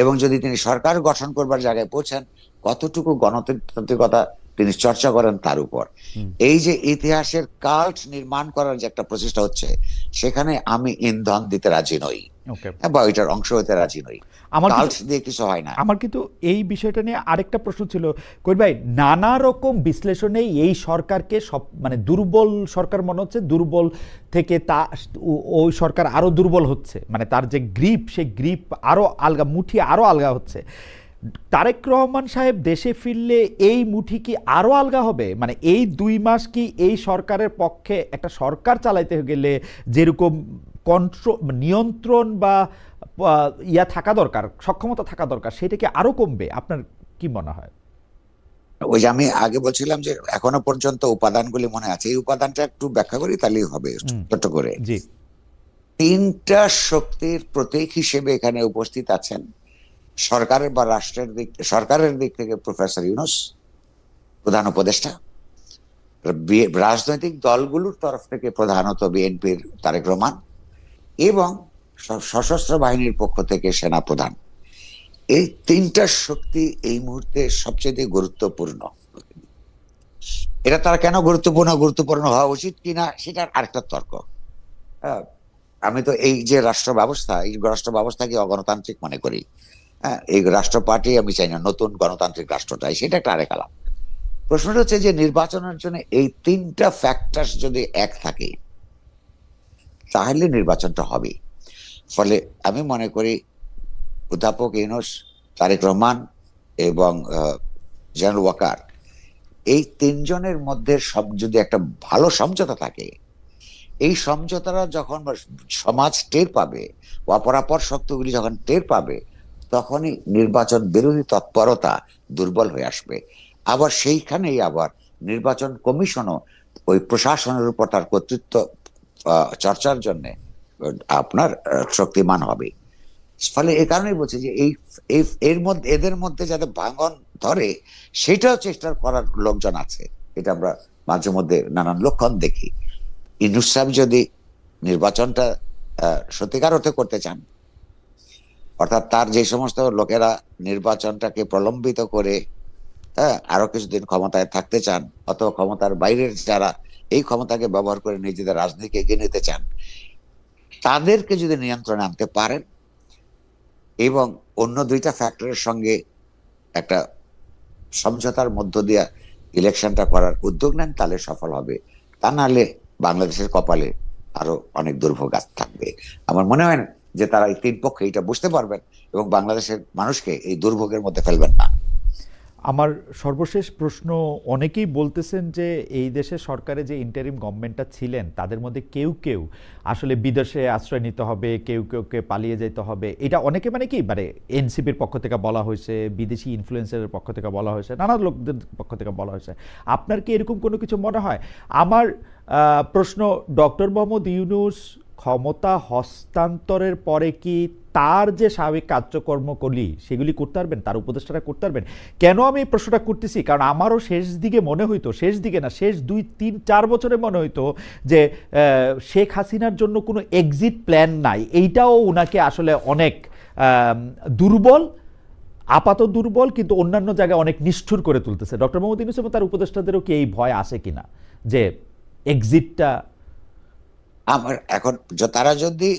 Speaker 2: এবং যদি তিনি সরকার গঠন করবার জায়গায় পৌঁছেন কতটুকু গণতান্ত্রিকতা তিনি চর্চা করেন তার উপর। এই যে ইতিহাসের কাল্ট নির্মাণ করার যে একটা প্রচেষ্টা হচ্ছে, সেখানে আমি ইন্ধন দিতে রাজি নই, বা ওইটার অংশ হতে রাজি নই। কাল্ট দিয়ে কিছু হয় না।
Speaker 1: আমার কিন্তু এই বিষয়টা নিয়ে আরেকটা প্রশ্ন ছিল কবির ভাই, নানা রকম বিশ্লেষণে এই সরকারকে সব মানে দুর্বল সরকার মনে হচ্ছে, দুর্বল থেকে তা ওই সরকার আরো দুর্বল হচ্ছে, মানে তার যে গ্রিপ, সেই গ্রিপ আরো আলগা, মুঠি আরো আলগা হচ্ছে। তারেক রহমান সাহেব দেশে ফিরলে এই মুঠি কি আরো আলগা হবে? মানে এই 2 মাস কি এই সরকারের পক্ষে, একটা সরকার চালাইতে গেলে যেরকম নিয়ন্ত্রণ বা ইয়া থাকা দরকার, সক্ষমতা থাকা দরকার, সেটা কি আরো কমবে? আপনার কি মনে হয়?
Speaker 2: ওই যে আমি আগে বলছিলাম যে এখনো পর্যন্ত উপাদানগুলি মনে আছে, এই উপাদানটা একটু ব্যাখ্যা করি তাহলেই হবে ছোট করে।
Speaker 1: জি।
Speaker 2: 3টা শক্তির প্রতীক হিসেবে এখানে উপস্থিত আছেন। সরকারের বা সরকারের দিক থেকে প্রফেসর ইউনূস প্রধান উপদেষ্টা, রাজনৈতিক দলগুলোর তরফ থেকে প্রধানত বিএনপির তারেক রহমান, এবং সশস্ত্র বাহিনীর পক্ষ থেকে সেনা প্রধান। এই 3টা শক্তি এই মুহূর্তে সবচেয়ে গুরুত্বপূর্ণ। এটা তারা কেন গুরুত্বপূর্ণ হওয়া উচিত কিনা সেটার আরেকটা তর্ক। আমি তো এই যে রাষ্ট্র ব্যবস্থাকে অগণতান্ত্রিক মনে করি। এই রাষ্ট্র পার্টি আমি চাই না নতুন গণতান্ত্রিক রাষ্ট্র চাই, সেটা একটা আরেক আলাপ। প্রশ্নটা হচ্ছে যে নির্বাচনের জন্য এই 3টা ফ্যাক্টর যদি এক থাকে তাহলে নির্বাচনটা হবে। ফলে আমি মনে করি অধ্যাপক ইউনূস, তারেক রহমান এবং জেনারেল ওয়াকার, এই 3 জনের মধ্যে যদি একটা ভালো সমঝোতা থাকে, এই সমঝোতারা যখন সমাজ টের পাবে, অপরাপর শক্তিগুলি যখন টের পাবে, তখনই নির্বাচন বিরোধী তৎপরতা দুর্বল হয়ে আসবে। আবার সেইখানেই আবার নির্বাচন কমিশনও ওই প্রশাসনের উপর তার কর্তৃত্ব চর্চার জন্য আপনার শক্তিমান হবে। ফলে এই কারণেই বলছি যে এদের মধ্যে যাতে ভাঙন ধরে সেটাও চেষ্টা করার লোকজন আছে। এটা আমরা মাঝে মধ্যে নানান লক্ষণ দেখি। ইউনূস সাহেব যদি নির্বাচনটা সত্যিকার অর্থে করতে চান, অর্থাৎ তার যে সমস্ত লোকেরা নির্বাচনটাকে প্রলম্বিত করে আরো কিছুদিন ক্ষমতায় থাকতে চান, অথবা ক্ষমতার বাইরের যারা এই ক্ষমতাকে ব্যবহার করে নিজেদের রাজনীতিকে এগিয়ে নিতে চান, তাদেরকে যদি নিয়ন্ত্রণে আনতে পারেন এবং অন্য 2টা ফ্যাক্টরের সঙ্গে একটা সমঝোতার মধ্য দিয়ে ইলেকশনটা করার উদ্যোগ নেন, তাহলে সফল হবে। তা নাহলে বাংলাদেশের কপালে আরো অনেক দুর্ভোগ থাকবে। আমার মনে হয় না যে তারা এই 3 পক্ষে এটা বুঝতে পারবেন এবং বাংলাদেশের মানুষকে এই দুর্ভোগের মধ্যে ফেলবেন না।
Speaker 1: আমার সর্বশেষ প্রশ্ন, অনেকেই বলতেছেন যে এই দেশের সরকারে যে ইন্টারিম গভর্নমেন্টটা ছিলেন তাদের মধ্যে কেউ কেউ আসলে বিদেশে আশ্রয় নিতে হবে, কেউকে পালিয়ে যেতে হবে, এটা অনেকে মানে কি মানে এনসিপির পক্ষ থেকে বলা হয়েছে, বিদেশি ইনফ্লুয়েন্সারের পক্ষ থেকে বলা হয়েছে, নানা লোকদের পক্ষ থেকে বলা হয়েছে। আপনার কি এরকম কোনো কিছু মনে হয়? আমার প্রশ্ন, ডক্টর মোহাম্মদ ইউনূস ক্ষমতা হস্তান্তরের পরে কি তার যে স্বাভাবিক কার্যকর্মগুলি সেগুলি করতে পারবেন, তার উপদেষ্টারা করতে পারবেন? কেন আমি এই প্রশ্নটা করতেছি, কারণ আমারও শেষ দিকে মনে হইতো, শেষ দিকে না, শেষ 2-3-4 বছরে মনে হইতো যে শেখ হাসিনার জন্য কোনো এক্সিট প্ল্যান নাই। এইটাও ওনাকে আসলে অনেক দুর্বল, আপাত দুর্বল, কিন্তু অন্যান্য জায়গায় অনেক নিষ্ঠুর করে তুলতেছে। ডক্টর মোহাম্মদ ইউনূস এবং তার উপদেষ্টাদেরও কি এই ভয় আসে কিনা যে এক্সিটটা?
Speaker 2: আমার এখন তারা যদি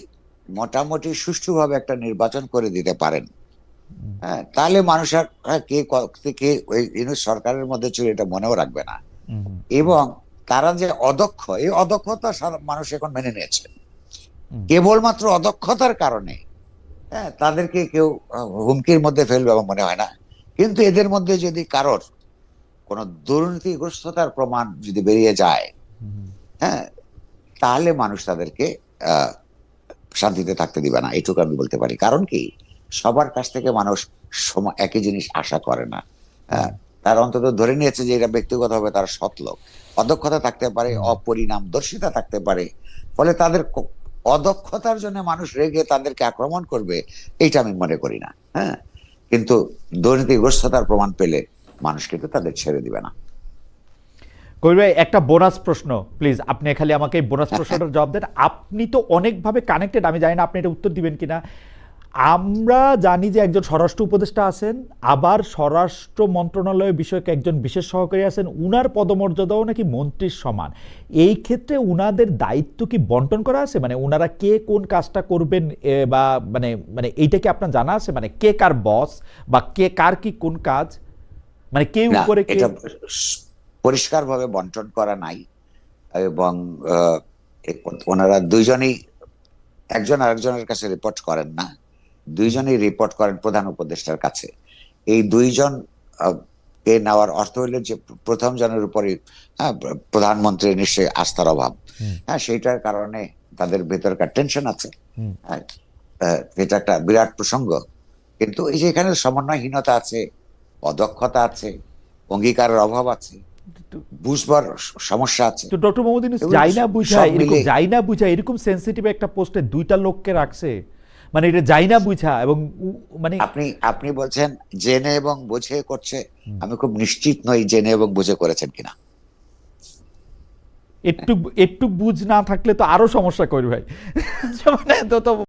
Speaker 2: মোটামুটি সুষ্ঠুভাবে একটা নির্বাচন করে দিতে পারেন, হ্যাঁ, তাহলে মানুষ আর কে ওই ইউনূস সরকারের মধ্যে ছিল এটা মনেও রাখবে না। এবং তারা যে অদক্ষ, এই অদক্ষতা মানুষ এখন মেনে নিয়েছে। কেবলমাত্র অদক্ষতার কারণে হ্যাঁ তাদেরকে কেউ হুমকির মধ্যে ফেলবে আমার মনে হয় না। কিন্তু এদের মধ্যে যদি কারোর কোনো দুর্নীতিগ্রস্ততার প্রমাণ যদি বেরিয়ে যায়, হ্যাঁ, তাহলে মানুষ তাদেরকে শান্তিতে থাকতে দিবে না, এটুকু আমি বলতে পারি। কারণ কি, সবার কাছ থেকে মানুষ একই জিনিস আশা করে না। হ্যাঁ, তারা অন্তত ধরে নিয়েছে যে এটা ব্যক্তিগতভাবে তারা সৎ লোক। অদক্ষতা থাকতে পারে, অপরিণামদর্শিতা থাকতে পারে, ফলে তাদের অদক্ষতার জন্য মানুষ রেগে তাদেরকে আক্রমণ করবে, এইটা আমি মনে করি না। হ্যাঁ, কিন্তু দুর্নীতিগ্রস্ততার প্রমাণ পেলে মানুষ কিন্তু তাদের ছেড়ে দিবে না।
Speaker 1: কবির ভাই, একটা বোনাস প্রশ্ন প্লিজ, আপনি খালি আমাকে এই বোনাস প্রশ্নটার জবাব দেন। আপনি তো অনেকভাবে কানেক্টেড, আমি জানি না আপনি এটা উত্তর দিবেন কিনা। আমরা জানি যে একজন স্বরাষ্ট্র উপদেষ্টা আছেন, আবার স্বরাষ্ট্র মন্ত্রণালয় বিষয়ক একজন বিশেষ সহকারী আছেন, উনার পদমর্যাদাও নাকি মন্ত্রীর সমান। এই ক্ষেত্রে উনাদের দায়িত্ব কি বন্টন করা আছে? মানে উনারা কে কোন কাজটা করবেন, বা মানে মানে এইটা কি আপনার জানা আছে? মানে কে কার বস, বা কে কার কি কোন কাজ, মানে কে উপরে কে?
Speaker 2: এটা পরিষ্কারভাবে বন্টন করা নাই। এবং ওনারা দুইজনই একজন আরেকজনের কাছে রিপোর্ট করেন না, দুইজনই রিপোর্ট করেন প্রধান উপদেষ্টার কাছে। এই দুইজন কে নেওয়ার অর্থ হইল যে প্রথম জনের উপরে হ্যাঁ প্রধানমন্ত্রীর নিশ্চয়ই আস্থার অভাব, হ্যাঁ, সেইটার কারণে তাদের ভেতরকার টেনশন আছে। এটা একটা বিরাট প্রসঙ্গ। কিন্তু এই যে এখানে সমন্বয়হীনতা আছে, অদক্ষতা আছে, অঙ্গীকারের অভাব আছে, বুঝবার সমস্যা আছে।
Speaker 1: তো ডক্টর মোহাম্মদ ইউনূস যাই না বুঝায় এরকম সেনসিটিভ একটা পোস্টে দুইটা লোককে রাখছে, মানে এটা যাই না বুঝা। এবং মানে
Speaker 2: আপনি বলছেন জেনে এবং বুঝে করছে, আমি খুব নিশ্চিত নই জেনে এবং বুঝে করেছেন কিনা।
Speaker 1: একটু একটু বুঝ না থাকলে তো আরো সমস্যা করি ভাই। মানে তো